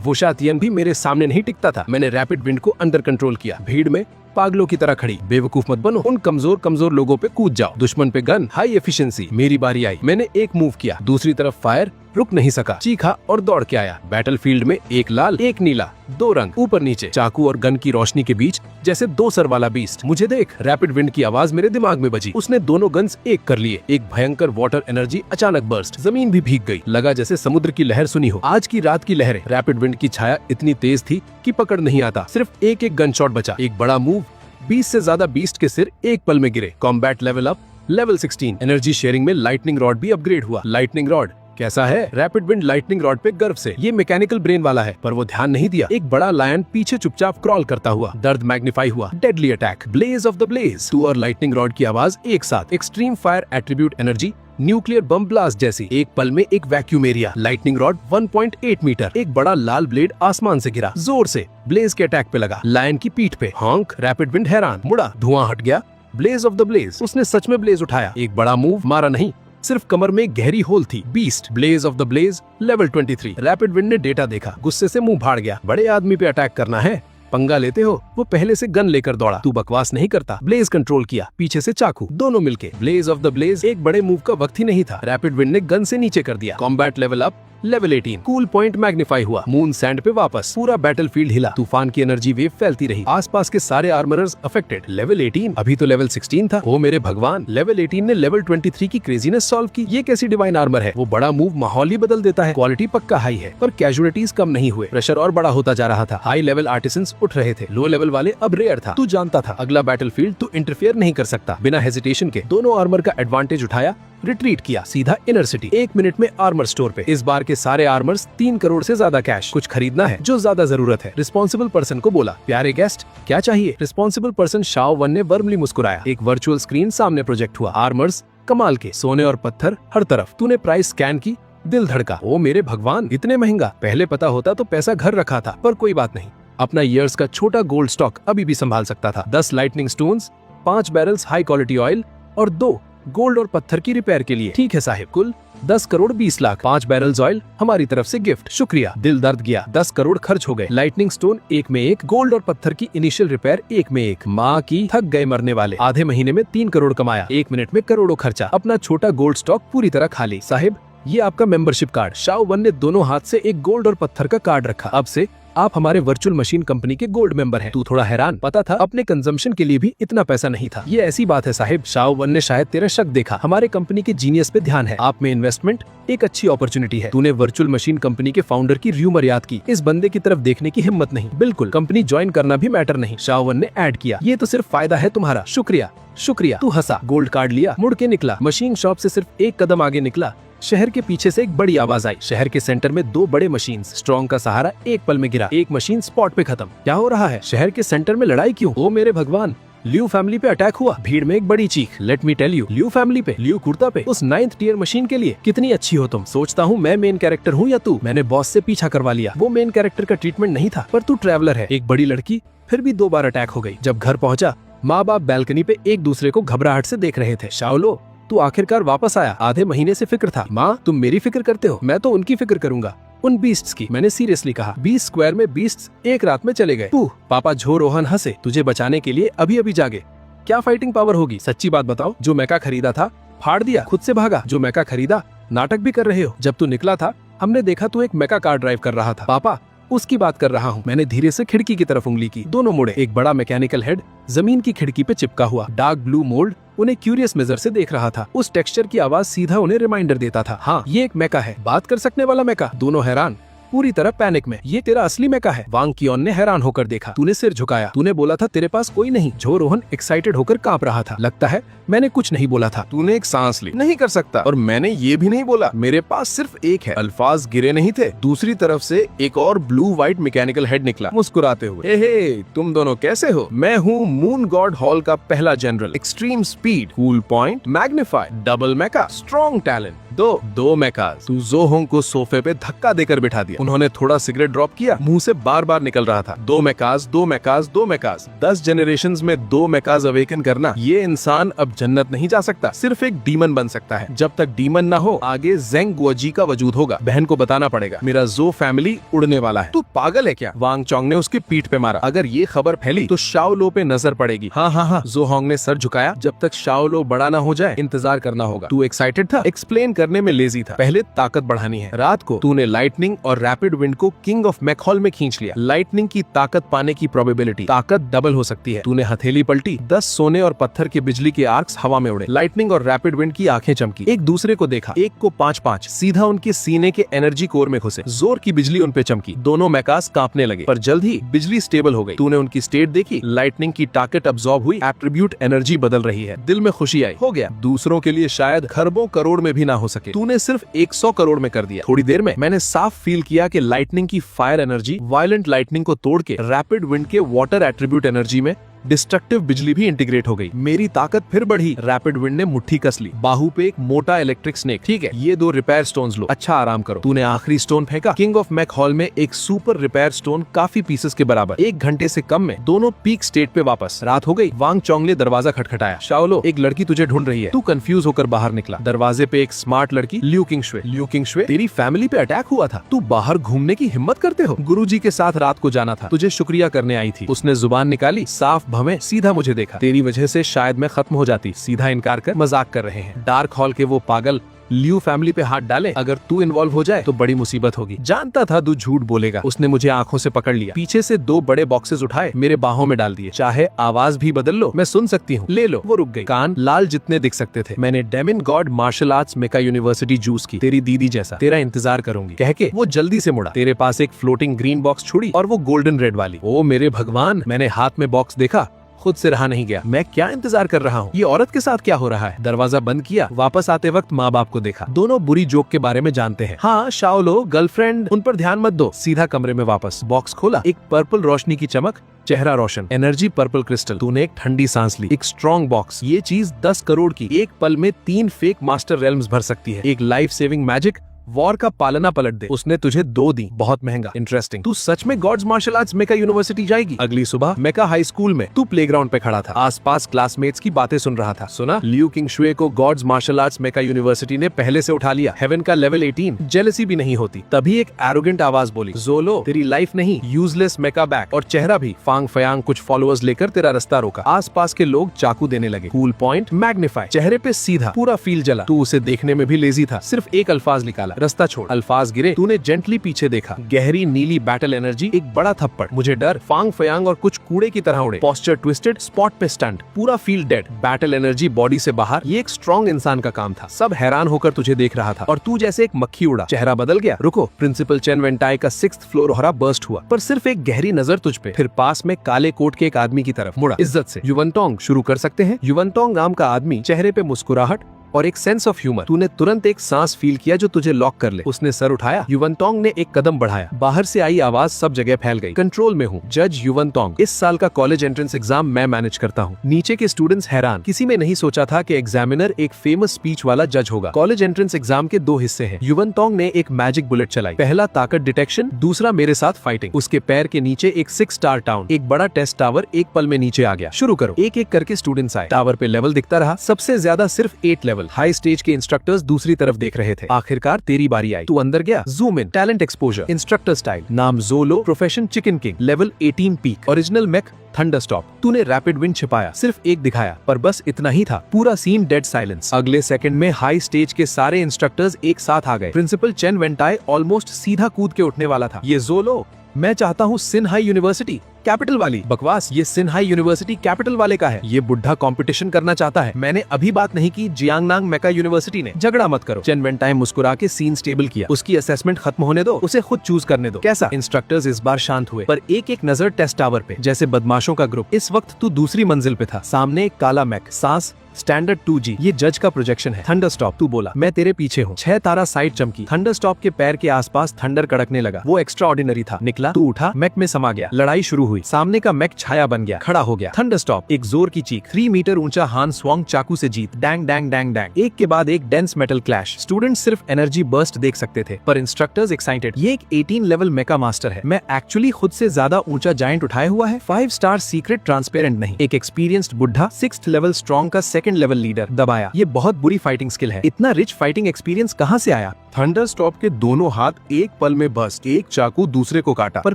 वो शातियन भी मेरे सामने नहीं टिकता था। मैंने रैपिड विंड को अंडर कंट्रोल किया। भीड़ में पागलों की तरह खड़ी। बेवकूफ मत बनो, उन कमजोर लोगों पे कूद जाओ। दुश्मन पे गन, हाई एफिशिएंसी। मेरी बारी आई, मैंने एक मूव किया, दूसरी तरफ फायर, रुक नहीं सका, चीखा और दौड़ के आया। बैटलफील्ड में एक लाल एक नीला, 2 रंग ऊपर नीचे, चाकू और गन की रोशनी के बीच जैसे 2 सर वाला बीस्ट। मुझे देख। रैपिड विंड की आवाज मेरे दिमाग में बजी। उसने दोनों गन्स एक कर लिए। एक भयंकर वाटर एनर्जी अचानक बर्स्ट, जमीन भी भीग गई। लगा जैसे समुद्र की लहर सुनी हो। आज की रात की लहरें। रैपिड विंड की छाया इतनी तेज थी कि पकड़ नहीं आता। सिर्फ एक गन शॉट बचा। एक बड़ा मूव, 20 से ज्यादा बीस्ट के सिर एक पल में गिरे। Combat level up, level 16। Energy sharing में लाइटनिंग रॉड भी अपग्रेड हुआ। लाइटनिंग रॉड कैसा है? रैपिड विंड लाइटनिंग रॉड पे गर्व से। ये मैकेनिकल ब्रेन वाला है, पर वो ध्यान नहीं दिया। एक बड़ा लायन पीछे चुपचाप क्रॉल करता हुआ। दर्द मैग्नीफाई हुआ। Deadly attack, blaze of the blaze. तू और लाइटनिंग रॉड की आवाज एक साथ। Extreme fire attribute energy, nuclear bomb blast जैसी। एक पल में एक vacuum area. Lightning rod 1.8 metre. एक बड़ा लाल ब्लेड आसमान से गिरा, जोर से ब्लेज के अटैक पे लगा। लायन की पीठ पे हॉन्क। रैपिड विंड हैरान, मुड़ा, धुआं हट गया। Blaze of the blaze. उसने सच में ब्लेज उठाया। एक बड़ा मूव, मारा नहीं, सिर्फ कमर में गहरी होल थी। Beast, blaze of the blaze, level 23। Rapid wind ने डेटा देखा, गुस्से से मुंह फाड़ गया। बड़े आदमी पे अटैक करना है, पंगा लेते हो? वो पहले से गन लेकर दौड़ा। तू बकवास नहीं करता। ब्लेज कंट्रोल किया, पीछे से चाकू, दोनों मिलके। Blaze of the blaze. एक बड़े मूव का वक्त ही नहीं था। रैपिड विंड ने गन से नीचे कर दिया। Combat level up, level 18। Cool point magnify हुआ। मून सैंड पे वापस। पूरा बैटलफील्ड हिला। तूफान की एनर्जी वेव फैलती रही। आसपास के सारे आर्मरर्स अफेक्टेड। लेवल 18, अभी तो लेवल 16 था। ओ मेरे भगवान, लेवल 18 ने लेवल 23 की क्रेजीनेस सॉल्व की। ये कैसी डिवाइन आर्मर है? वो बड़ा मूव माहौल ही बदल देता है। क्वालिटी पक्का हाई है, पर कैजुअलिटीज कम नहीं हुए। प्रेशर और बड़ा होता जा रहा था। हाई लेवल आर्टिसंस उठ रहे थे, लो लेवल वाले अब रेयर था। तू जानता था अगला बैटलफील्ड तू इंटरफेयर नहीं कर सकता। बिना हेजिटेशन के दोनों आर्मर का एडवांटेज उठाया, रिट्रीट किया सीधा इनर सिटी। 1 मिनट में आर्मर स्टोर पे। इस बार के सारे आर्मर्स 3 करोड़ से ज्यादा कैश। कुछ खरीदना है जो ज्यादा जरूरत है। रिस्पॉन्सिबल पर्सन को बोला, प्यारे गेस्ट क्या चाहिए? रिस्पॉन्सिबल पर्सन शाओ वन ने वर्मली मुस्कुराया। एक वर्चुअल स्क्रीन सामने प्रोजेक्ट हुआ। आर्मर्स कमाल के, सोने और पत्थर हर तरफ। तूने प्राइस स्कैन की, दिल धड़का, ओ मेरे भगवान, इतने महंगा। पहले पता होता तो पैसा घर रखा था, पर कोई बात नहीं, अपना ईयर्स का छोटा गोल्ड स्टॉक अभी भी संभाल सकता था। 10 lightning stones, 5 barrels high quality oil और 2 गोल्ड और पत्थर की रिपेयर के लिए। ठीक है साहिब, कुल 10 करोड़ 20 लाख, 5 बैरल्स ऑयल हमारी तरफ से गिफ्ट। शुक्रिया। दिल दर्द गया, 10 करोड़ खर्च हो गए। लाइटनिंग स्टोन एक में एक, गोल्ड और पत्थर की इनिशियल रिपेयर एक में एक। माँ की थक गए मरने वाले। आधे महीने में 3 करोड़ कमाया, 1 मिनट में करोड़ों खर्चा। अपना छोटा गोल्ड स्टॉक पूरी तरह खाली। साहिब, ये आपका मेंबरशिप कार्ड। शाओ वन ने दोनों हाथ से एक गोल्ड और पत्थर का कार्ड रखा। अब से आप हमारे वर्चुअल मशीन कंपनी के गोल्ड मेंबर हैं। तू थोड़ा हैरान, पता था अपने कंजम्पशन के लिए भी इतना पैसा नहीं था। ये ऐसी बात है साहिब, शाओ वन ने शायद तेरा शक देखा। हमारे कंपनी के जीनियस पे ध्यान है, आप में इन्वेस्टमेंट एक अच्छी अपॉर्चुनिटी है। तूने वर्चुअल मशीन कंपनी के फाउंडर की र्यूमर याद की, इस बंदे की तरफ देखने की हिम्मत नहीं। बिल्कुल, कंपनी ज्वाइन करना भी मैटर नहीं, शाओ वन ने ऐड किया। ये तो सिर्फ फायदा है तुम्हारा। शुक्रिया शुक्रिया। तू हंसा, गोल्ड कार्ड लिया, मुड़ के निकला। मशीन शॉप से सिर्फ एक कदम आगे निकला, शहर के पीछे से एक बड़ी आवाज आई। शहर के सेंटर में 2 बड़े मशीन्स। स्ट्रॉन्ग का सहारा एक पल में गिरा, एक मशीन स्पॉट पे खत्म। क्या हो रहा है? शहर के सेंटर में लड़ाई क्यों? ओ मेरे भगवान, लियू फैमिली पे अटैक हुआ। भीड़ में एक बड़ी चीख। Let me tell you, Liu family पे, लियू कुर्ता पे, उस 9th टियर मशीन के लिए। कितनी अच्छी हो तुम। सोचता हूँ मैं मेन कैरेक्टर हूँ या तू। मैंने बॉस से पीछा करवा लिया। वो मेन कैरेक्टर का ट्रीटमेंट नहीं था, पर तू ट्रैवलर है। एक बड़ी लड़की फिर भी 2 बार अटैक हो गई। जब घर पहुंचा, माँ बाप बैल्कनी पे एक दूसरे को घबराहट से देख रहे थे। शाओलो, तू आखिरकार वापस आया। आधे महीने से फिक्र था। माँ, तुम मेरी फिक्र करते हो, मैं तो उनकी फिक्र करूंगा, उन बीस्ट्स की। मैंने सीरियसली कहा। 20 स्क्वायर में बीस्ट्स एक रात में चले गए। पापा झो रोहन हंसे। तुझे बचाने के लिए अभी अभी जागे। क्या फाइटिंग पावर होगी? सच्ची बात बताओ, जो मैका खरीदा था फाड़ दिया, खुद से भागा। जो मैका खरीदा, नाटक भी कर रहे हो। जब तू निकला था हमने देखा तू एक मैका कार ड्राइव कर रहा था। पापा, उसकी बात कर रहा हूँ। मैंने धीरे से खिड़की की तरफ उंगली की। दोनों मुड़े। एक बड़ा मैकेनिकल हेड जमीन की खिड़की पे चिपका हुआ। डार्क ब्लू मोल्ड उन्हें क्यूरियस नजर से देख रहा था। उस टेक्सचर की आवाज सीधा उन्हें रिमाइंडर देता था, हाँ ये एक मैका है, बात कर सकने वाला मैका। दोनों हैरान, पूरी तरह पैनिक में। ये तेरा असली मैका है? वांग कियोन ने हैरान होकर देखा। तूने सिर झुकाया। तूने बोला था तेरे पास कोई नहीं। झो रोहन एक्साइटेड होकर कांप रहा था। लगता है मैंने कुछ नहीं बोला था। तूने एक सांस ली। नहीं कर सकता। और मैंने ये भी नहीं बोला। मेरे पास सिर्फ एक है। अल्फाज गिरे नहीं थे। दूसरी तरफ से एक और ब्लू व्हाइट मैकेनिकल हेड निकला, मुस्कुराते हुए। हे तुम दोनों कैसे हो? मैं हूँ मून गॉड हॉल का पहला जनरल। Extreme speed, cool point, magnified, double mecha, strong talent. दो मैकाज। तू जोहोंग को सोफे पे धक्का देकर बिठा दिया। उन्होंने थोड़ा सिगरेट ड्रॉप किया, मुंह से बार बार निकल रहा था, 2 मैकाज, 2 मैकाज, 2 मैकाज। 10 जनरेशंस में 2 मैकाज अवेकन करना। ये इंसान अब जन्नत नहीं जा सकता, सिर्फ एक डीमन बन सकता है। जब तक डीमन ना हो, आगे जेंग गुओजी का वजूद होगा। बहन को बताना पड़ेगा, मेरा जो फैमिली उड़ने वाला है। तू पागल है क्या? वांग चोंग ने उसकी पीठ पे मारा। अगर ये खबर फैली तो शाओलो पे नजर पड़ेगी। हाँ हाँ हाँ। जोहोंग ने सर झुकाया। जब तक शाओलो बड़ा ना हो जाए इंतजार करना होगा। तू एक्साइटेड था? एक्सप्लेन करने में लेजी था। पहले ताकत बढ़ानी है। रात को तूने लाइटनिंग और रैपिड विंड को किंग ऑफ मैकहॉल में खींच लिया। लाइटनिंग की ताकत पाने की प्रोबेबिलिटी, ताकत डबल हो सकती है। तूने हथेली पलटी, 10 सोने और पत्थर के बिजली के आर्क्स हवा में उड़े। लाइटनिंग और रैपिड विंड की आंखें चमकी, एक दूसरे को देखा। एक को 5-5 सीधा उनके सीने के एनर्जी कोर में घुसे। जोर की बिजली उन पे चमकी। दोनों मैकास कांपने लगे, पर जल्द ही बिजली स्टेबल हो गई। तूने उनकी स्टेट देखी। लाइटनिंग की ताकत अब्सॉर्ब हुई, एट्रीब्यूट एनर्जी बदल रही है। दिल में खुशी आई। हो गया। दूसरों के लिए शायद खरबों करोड़ में भी ना हो सके, तूने सिर्फ 100 करोड़ में कर दिया। थोड़ी देर में मैंने साफ फील किया कि लाइटनिंग की फायर एनर्जी वायलेंट लाइटनिंग को तोड़ के रैपिड विंड के वाटर एट्रीब्यूट एनर्जी में डिस्ट्रक्टिव बिजली भी इंटीग्रेट हो गई। मेरी ताकत फिर बढ़ी। रैपिड विंड ने मुट्ठी कस ली। बाहु पे एक मोटा इलेक्ट्रिक स्नेक। ठीक है, ये 2 रिपेयर स्टोन्स लो। अच्छा आराम करो। तूने आखिरी स्टोन फेंका। किंग ऑफ मैक हॉल में एक सुपर रिपेयर स्टोन काफी पीसेस के बराबर। 1 घंटे से कम में दोनों पीक स्टेट पे वापस। रात हो गई। वांग चोंग ने दरवाजा खटखटाया। शाओलो, एक लड़की तुझे ढूंढ रही है। तू कंफ्यूज होकर बाहर निकला। दरवाजे पे एक स्मार्ट लड़की, लियू किंगशुए। लियू किंगशुए, तेरी फैमिली पे अटैक हुआ था, तू बाहर घूमने की हिम्मत करते हो? गुरुजी के साथ रात को जाना था, तुझे शुक्रिया करने आई थी। उसने जुबान निकाली, साफ भवें, सीधा मुझे देखा। तेरी वजह से शायद मैं खत्म हो जाती। सीधा इनकार कर, मजाक कर रहे हैं। डार्क हॉल के वो पागल लियू फैमिली पे हाथ डाले। अगर तू इन्वॉल्व हो जाए तो बड़ी मुसीबत होगी। जानता था तू झूठ बोलेगा। उसने मुझे आंखों से पकड़ लिया, पीछे से 2 बड़े बॉक्सेस उठाए, मेरे बाहों में डाल दिए। चाहे आवाज भी बदल लो, मैं सुन सकती हूँ, ले लो। वो रुक गई। कान लाल जितने दिख सकते थे। मैंने डेमिन गॉड मार्शल आर्ट्स मेका यूनिवर्सिटी जूस की, तेरी दीदी जैसा। तेरा इंतजार करूंगी कह के वो जल्दी से मुड़ा। तेरे पास एक फ्लोटिंग ग्रीन बॉक्स छुड़ी और वो गोल्डन रेड वाली। ओ मेरे भगवान, मैंने हाथ में बॉक्स देखा, खुद से रहा नहीं गया। मैं क्या इंतजार कर रहा हूँ? ये औरत के साथ क्या हो रहा है? दरवाजा बंद किया। वापस आते वक्त माँ बाप को देखा। दोनों बुरी जोक के बारे में जानते हैं। हाँ शाओलो, गर्लफ्रेंड, उन पर ध्यान मत दो। सीधा कमरे में वापस। बॉक्स खोला। एक पर्पल रोशनी की चमक, चेहरा रोशन, एनर्जी पर्पल क्रिस्टल। तूने एक ठंडी सांस ली। एक स्ट्रॉन्ग बॉक्स। ये चीज 10 करोड़ की। एक पल में 3 फेक मास्टर रेल्म्स भर सकती है। एक लाइफ सेविंग मैजिक वॉर का पालना पलट दे। उसने तुझे 2 दी, बहुत महंगा। इंटरेस्टिंग। तू सच में गॉड्स मार्शल आर्ट्स मेका यूनिवर्सिटी जाएगी? अगली सुबह मेका हाई स्कूल में तू प्लेग्राउंड पे खड़ा था, आसपास क्लासमेट्स की बातें सुन रहा था। सुना लियू किंग शुए को गॉड्स मार्शल आर्ट्स मेका यूनिवर्सिटी ने पहले से उठा लिया, हेवन का लेवल 18। जेलसी भी नहीं होती। तभी एक एरोगेंट आवाज बोली, जोलो तेरी लाइफ नहीं, यूजलेस मेका बैक। और चेहरा भी फांग फयांग कुछ फॉलोअर्स लेकर तेरा रास्ता रोका। आसपास के लोग चाकू देने लगे। कूल पॉइंट मैग्नीफाई, चेहरे पे सीधा, पूरा फील जला। तू उसे देखने में भी लेजी था, सिर्फ एक अल्फाज निकाला, रास्ता छोड़। अल्फाज गिरे, तूने जेंटली पीछे देखा, गहरी नीली बैटल एनर्जी, एक बड़ा थप्पड़, मुझे डर, फांग फयांग और कुछ कूड़े की तरह उड़े। पोस्चर ट्विस्टेड, स्पॉट पे स्टंट, पूरा feel dead, battle energy body से बाहर। ये एक स्ट्रॉन्ग इंसान का काम था। सब हैरान होकर तुझे देख रहा था और तू जैसे एक मक्खी उड़ा। चेहरा बदल गया। रुको, प्रिंसिपल चेन वेंटाई का 6th फ्लोर ओहरा बर्स्ट हुआ, पर सिर्फ एक गहरी नजर तुझ पे। फिर पास में काले कोट के एक आदमी की तरफ मुड़ा, इज्जत से, युवनतोंग शुरू कर सकते हैं? युवनतोंग नाम का आदमी, चेहरे पे मुस्कुराहट और एक सेंस ऑफ ह्यूमर। तूने तुरंत एक सांस फील किया जो तुझे लॉक कर ले। उसने सर उठाया, युवनतोंग ने एक कदम बढ़ाया। बाहर से आई आवाज सब जगह फैल गई, कंट्रोल में हूँ, जज युवनतोंग। इस साल का कॉलेज एंट्रेंस एग्जाम मैं मैनेज करता हूँ। नीचे के स्टूडेंट्स हैरान, किसी ने नहीं सोचा था कि एग्जामिनर एक फेमस स्पीच वाला जज होगा। कॉलेज एंट्रेंस एग्जाम के 2 हिस्से हैं। युवनतोंग ने एक मैजिक बुलेट चलाई, पहला ताकत डिटेक्शन, दूसरा मेरे साथ फाइटिंग। उसके पैर के नीचे एक 6 स्टार टाउन, एक बड़ा टेस्ट टावर एक पल में नीचे आ गया। शुरू करो। एक एक करके स्टूडेंट्स आए। टावर पे लेवल दिखता रहा, सबसे ज्यादा सिर्फ 8 लेवल। हाई स्टेज के इंस्ट्रक्टर्स दूसरी तरफ देख रहे थे। आखिरकार तेरी बारी आई। तू अंदर गया, zoom in, talent exposure, instructor style, नाम जोलो, profession chicken king, level 18 peak, original mech thunderstop. तूने रैपिड विंड छिपाया, सिर्फ एक दिखाया, पर बस इतना ही था। पूरा सीन डेड साइलेंस। अगले सेकंड में हाई स्टेज के सारे इंस्ट्रक्टर्स एक साथ आ गए। प्रिंसिपल चेन वेंटाई ऑलमोस्ट सीधा कूद के उठने वाला था। ये जोलो, मैं चाहता हूँ सिन्हाई यूनिवर्सिटी, कैपिटल वाली। बकवास, ये सिन्हाई यूनिवर्सिटी कैपिटल वाले का है। ये बुढ़ा कंपटीशन करना चाहता है। मैंने अभी बात नहीं की जियांगनांग मेका यूनिवर्सिटी ने। झगड़ा मत करो। चेन वेंटाई मुस्कुरा के सीन स्टेबल किया। उसकी असेसमेंट खत्म होने दो, उसे खुद चूज करने दो। कैसा? इंस्ट्रक्टर्स इस बार शांत हुए, पर एक एक नजर टेस्ट टावर पे, जैसे बदमाशों का ग्रुप। इस वक्त तू दूसरी मंजिल पे था। सामने एक काला मैक, सांस स्टैंडर्ड 2G। ये जज का प्रोजेक्शन है। थंडरस्टॉप, तू बोला, मैं तेरे पीछे हूँ। 6 तारा साइड चमकी। थंडरस्टॉप के पैर के आसपास थंडर कड़कने लगा। वो एक्स्ट्रा ऑर्डिनरी था। निकला, तू उठा, मैक में समा गया। लड़ाई शुरू हुई। सामने का मैक छाया बन गया, खड़ा हो गया। थंडरस्टॉप, एक जोर की चीख। 3 मीटर ऊंचा हान स्वांग चाकू से जीत। डैंग डैंग डैंग डैंग, एक के बाद एक डेंस मेटल क्लैश। स्टूडेंट्स सिर्फ एनर्जी बर्स्ट देख सकते थे, पर इंस्ट्रक्टर्स एक्साइटेड। ये एक 18 लेवल मेका मास्टर है। मैं एक्चुअली खुद से ज्यादा ऊंचा जायंट उठाया हुआ है। 5 स्टार सीक्रेट ट्रांसपेरेंट नहीं। एक एक्सपीरियंस्ड बुढ़ा 6th लेवल स्ट्रॉन्ग का 2nd लेवल लीडर। दबाया। ये बहुत बुरी फाइटिंग स्किल है। इतना रिच फाइटिंग एक्सपीरियंस कहाँ से आया? थंडरस्टॉप के दोनों हाथ एक पल में बस्ट। एक चाकू दूसरे को काटा, पर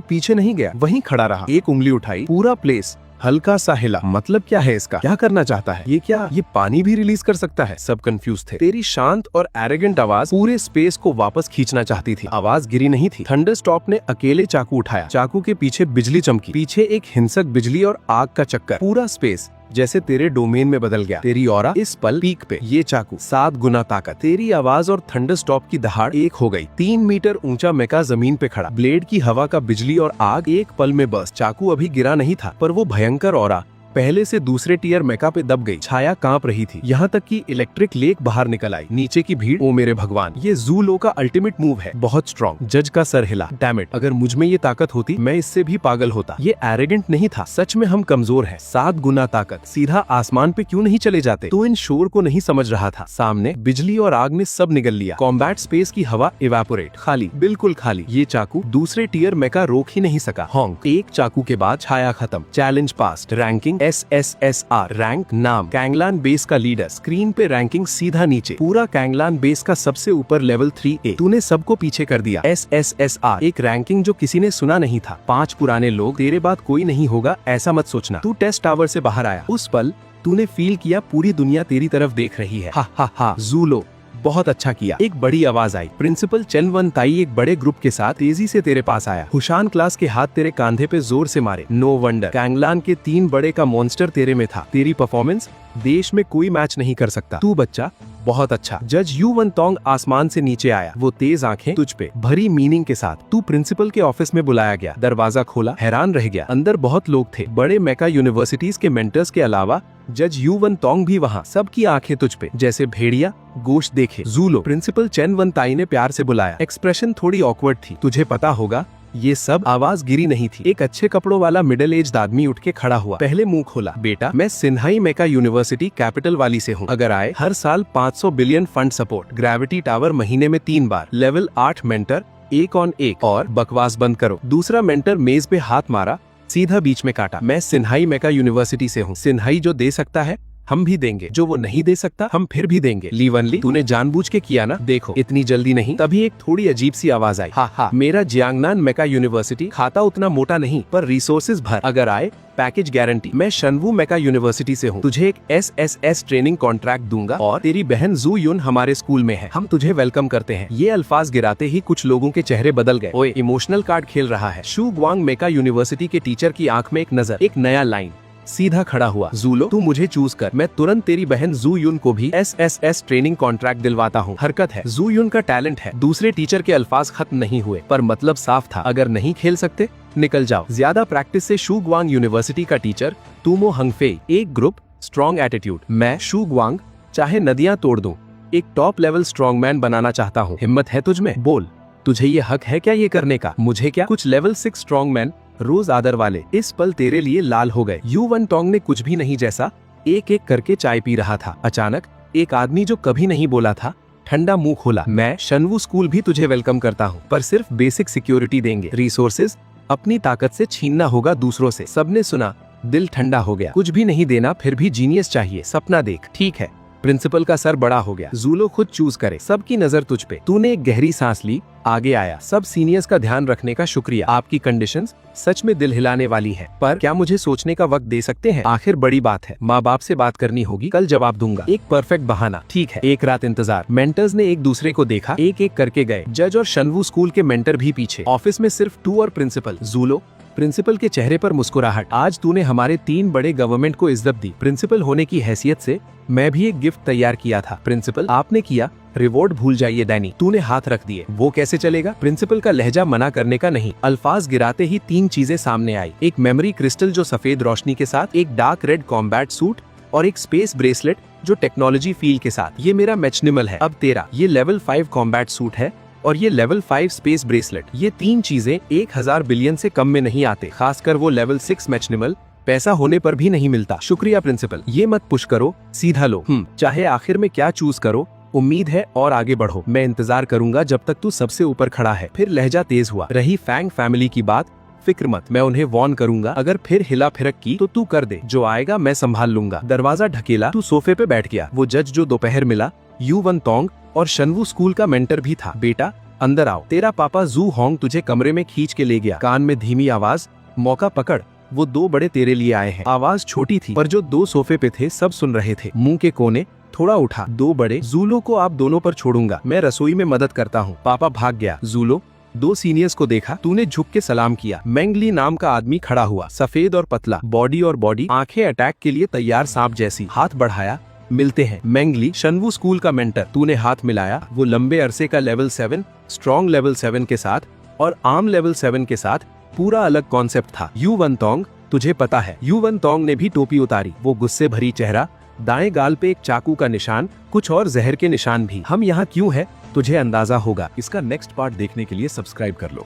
पीछे नहीं गया, वहीं खड़ा रहा। एक उंगली उठाई, पूरा प्लेस हल्का सा हिला। मतलब क्या है इसका? क्या करना चाहता है? ये क्या, ये पानी भी रिलीज कर सकता है? सब कंफ्यूज थे। तेरी शांत और एरोगेंट आवाज पूरे स्पेस को वापस खींचना चाहती थी। आवाज गिरी नहीं थी। थंडरस्टॉप ने अकेले चाकू उठाया। चाकू के पीछे बिजली चमकी, पीछे एक हिंसक बिजली और आग का चक्कर। पूरा स्पेस जैसे तेरे डोमेन में बदल गया। तेरी ऑरा इस पल पीक पे। ये चाकू 7 गुना ताकत। तेरी आवाज और थंडरस्टॉप की दहाड़ एक हो गई। 3 मीटर ऊंचा मेका जमीन पे खड़ा। ब्लेड की हवा का बिजली और आग एक पल में बस। चाकू अभी गिरा नहीं था, पर वो भयंकर ऑरा पहले से दूसरे टीयर मेका पे दब गई। छाया कांप रही थी, यहाँ तक कि इलेक्ट्रिक लेक बाहर निकल आई। नीचे की भीड़, ओ मेरे भगवान, ये जूलो का अल्टीमेट मूव है, बहुत स्ट्रॉन्ग। जज का सर हिला। डैम इट, अगर मुझ में ये ताकत होती मैं इससे भी पागल होता। ये एरोगेंट नहीं था, सच में हम कमजोर हैं। 7 गुना ताकत, सीधा आसमान पे क्यों नहीं चले जाते? तो इन शोर को नहीं समझ रहा था। सामने बिजली और आग ने सब निगल लिया। कॉम्बैट स्पेस की हवा इवेपोरेट, खाली, बिल्कुल खाली। ये चाकू दूसरे टीयर मेका रोक ही नहीं सका। हॉन्क, एक चाकू के बाद छाया खत्म। Challenge past. Ranking SSSR, rank, नाम, कैंगलान बेस का लीडर। स्क्रीन पे रैंकिंग सीधा नीचे। पूरा कैंगलान बेस का सबसे ऊपर लेवल 3A। तूने सबको पीछे कर दिया। SSSR, एक रैंकिंग जो किसी ने सुना नहीं था। 5 पुराने लोग, तेरे बाद कोई नहीं होगा ऐसा मत सोचना। तू टेस्ट टावर से बाहर आया। उस पल तूने फील किया पूरी दुनिया तेरी तरफ देख रही है। हा हा हा, जूलो, बहुत अच्छा किया। एक बड़ी आवाज आई। प्रिंसिपल चेन वेंटाई एक बड़े ग्रुप के साथ तेजी से तेरे पास आया। हुशान क्लास के हाथ तेरे कांधे पे जोर से मारे। नो वंडर, कैंगलान के 3 बड़े का मॉन्स्टर तेरे में था। तेरी परफॉर्मेंस देश में कोई मैच नहीं कर सकता। तू बच्चा बहुत अच्छा। जज युवनतोंग आसमान से नीचे आया, वो तेज आंखें तुझ पे भरी मीनिंग के साथ। तू प्रिंसिपल के ऑफिस में बुलाया गया। दरवाजा खोला, हैरान रह गया। अंदर बहुत लोग थे, बड़े मेका यूनिवर्सिटीज के मेंटर्स के अलावा जज युवनतोंग भी वहाँ। सबकी आंखें तुझ पे, जैसे भेड़िया गोश्त देखे। जूलो, प्रिंसिपल चेन वेंटाई ने प्यार से बुलाया। एक्सप्रेशन थोड़ी ऑकवर्ड थी। तुझे पता होगा ये सब आवाज गिरी नहीं थी। एक अच्छे कपड़ों वाला मिडिल एज आदमी उठ के खड़ा हुआ। पहले मुंह खोला। बेटा, मैं सिन्हाई मेका यूनिवर्सिटी कैपिटल वाली से हूँ। अगर आए, हर साल 500 billion fund support, gravity tower महीने में 3 बार, लेवल 8 मेंटर 1 ऑन 1, और बकवास बंद करो। दूसरा मेंटर मेज पे हाथ मारा, सीधा बीच में काटा। मैं सिन्हाई मेका यूनिवर्सिटी से हूँ। सिन्हाई जो दे सकता है हम भी देंगे, जो वो नहीं दे सकता हम फिर भी देंगे। लीवनली, तूने जानबूझ के किया ना? देखो, इतनी जल्दी नहीं। तभी एक थोड़ी अजीब सी आवाज आई। हा, मेरा जियांगनान मेका यूनिवर्सिटी खाता उतना मोटा नहीं, पर रिसोर्सेज भर। अगर आए, पैकेज गारंटी। मैं शनवू मेका यूनिवर्सिटी से हूँ। तुझे एक SSS ट्रेनिंग कॉन्ट्रैक्ट दूंगा, और तेरी बहन जू युन हमारे स्कूल में है। हम तुझे वेलकम करते हैं। ये अल्फाज गिराते ही कुछ लोगों के चेहरे बदल गए। ओए, इमोशनल कार्ड खेल रहा है। शू ग्वांग मेका यूनिवर्सिटी के टीचर की आंख में एक नजर, एक नया लाइन। सीधा खड़ा हुआ। जूलो, तू मुझे चूज कर, मैं तुरंत तेरी बहन जू युन को भी SSS ट्रेनिंग कॉन्ट्रैक्ट दिलवाता हूँ। हरकत है, जू युन का टैलेंट है। दूसरे टीचर के अल्फाज खत्म नहीं हुए, पर मतलब साफ था, अगर नहीं खेल सकते निकल जाओ। ज्यादा प्रैक्टिस से शू ग्वांग यूनिवर्सिटी का टीचर तुमो हंगफे। एक ग्रुप, स्ट्रॉन्ग एटीट्यूड। मैं शू ग्वांग चाहे नदियां तोड़ दूं, एक टॉप लेवल स्ट्रॉन्ग मैन बनाना चाहता हूँ। हिम्मत है तुझ में? बोल, तुझे ये हक है क्या ये करने का? मुझे क्या? कुछ लेवल 6 स्ट्रॉन्ग मैन रोज आदर वाले इस पल तेरे लिए लाल हो गए। यू वन टोंग ने कुछ भी नहीं जैसा एक एक करके चाय पी रहा था। अचानक एक आदमी जो कभी नहीं बोला था ठंडा मुंह खोला। मैं शनवू स्कूल भी तुझे वेलकम करता हूँ, पर सिर्फ बेसिक सिक्योरिटी देंगे। रिसोर्सेज अपनी ताकत से छीनना होगा दूसरों से। सबने सुना, दिल ठंडा हो गया। कुछ भी नहीं देना, फिर भी जीनियस चाहिए। सपना देख। ठीक है। प्रिंसिपल का सर बड़ा हो गया। जूलो, खुद चूज करे। सबकी नजर तुझ पे। तूने एक गहरी सांस ली, आगे आया। सब सीनियर्स का ध्यान रखने का शुक्रिया। आपकी कंडीशंस सच में दिल हिलाने वाली है, पर क्या मुझे सोचने का वक्त दे सकते हैं? आखिर बड़ी बात है, माँ बाप से बात करनी होगी, कल जवाब दूंगा। एक परफेक्ट बहाना। ठीक है, एक रात इंतजार। मेंटर्स ने एक दूसरे को देखा, एक एक करके गए। जज और शनवू स्कूल के मेंटर भी पीछे। ऑफिस में सिर्फ तू और प्रिंसिपल। जूलो, प्रिंसिपल के चेहरे पर मुस्कुराहट। आज तूने हमारे 3 बड़े गवर्नमेंट को इज्जत दी। प्रिंसिपल होने की हैसियत से मैं भी एक गिफ्ट तैयार किया था। प्रिंसिपल, आपने किया, रिवॉर्ड भूल जाइए डैनी। तूने हाथ रख दिए। वो कैसे चलेगा? प्रिंसिपल का लहजा मना करने का नहीं। अल्फाज गिराते ही 3 चीजें सामने आई। एक मेमोरी क्रिस्टल जो सफेद रोशनी के साथ, एक डार्क रेड कॉम्बैट सूट, और एक स्पेस ब्रेसलेट जो टेक्नोलॉजी फील के साथ। ये मेरा मैचनिमल है। अब तेरा। ये लेवल 5 कॉम्बैट सूट है और ये लेवल 5 स्पेस ब्रेसलेट। ये 3 चीजें 1000 बिलियन से कम में नहीं आते, खासकर वो लेवल 6 मैचनिमल पैसा होने पर भी नहीं मिलता। शुक्रिया प्रिंसिपल। ये मत पुश करो, सीधा लो। चाहे आखिर में क्या चूज करो, उम्मीद है और आगे बढ़ो। मैं इंतजार करूंगा जब तक तू सबसे ऊपर खड़ा है। फिर लहजा तेज हुआ। रही फैंग फैमिली की बात, फिक्र मत, मैं उन्हें वॉर्न करूंगा। अगर फिर हिला फिरक की तो तू कर दे, जो आएगा मैं संभाल लूंगा। दरवाजा ढकेला, तू सोफे पे बैठ गया। वो जज जो दोपहर मिला, यू वन टोंग और शनवू स्कूल का मेंटर भी था। बेटा, अंदर आओ। तेरा पापा जू होंग तुझे कमरे में खींच के ले गया। कान में धीमी आवाज, मौका पकड़, वो 2 बड़े तेरे लिए आए हैं। आवाज छोटी थी, पर जो 2 सोफे पे थे सब सुन रहे थे। मुंह के कोने थोड़ा उठा। 2 बड़े, जूलो को आप दोनों पर छोड़ूंगा, मैं रसोई में मदद करता हूँ। पापा भाग गया। जूलो, 2 सीनियर्स को देखा। तूने झुक के सलाम किया। मेंगली नाम का आदमी खड़ा हुआ, सफेद और पतला, बॉडी और बॉडी, आंखें अटैक के लिए तैयार सांप जैसी। हाथ बढ़ाया, मिलते हैं। मेंगली, शनवू स्कूल का मेंटर। तूने हाथ मिलाया। वो लंबे अरसे का लेवल 7, स्ट्रॉन्ग लेवल 7 के साथ और आर्म लेवल 7 के साथ पूरा अलग कॉन्सेप्ट था। यू वन टोंग, तुझे पता है। यू वन टोंग ने भी टोपी उतारी। वो गुस्से भरी चेहरा, दाएं गाल पे एक चाकू का निशान, कुछ और जहर के निशान भी। हम यहाँ क्यों है तुझे अंदाजा होगा। इसका नेक्स्ट पार्ट देखने के लिए सब्सक्राइब कर लो।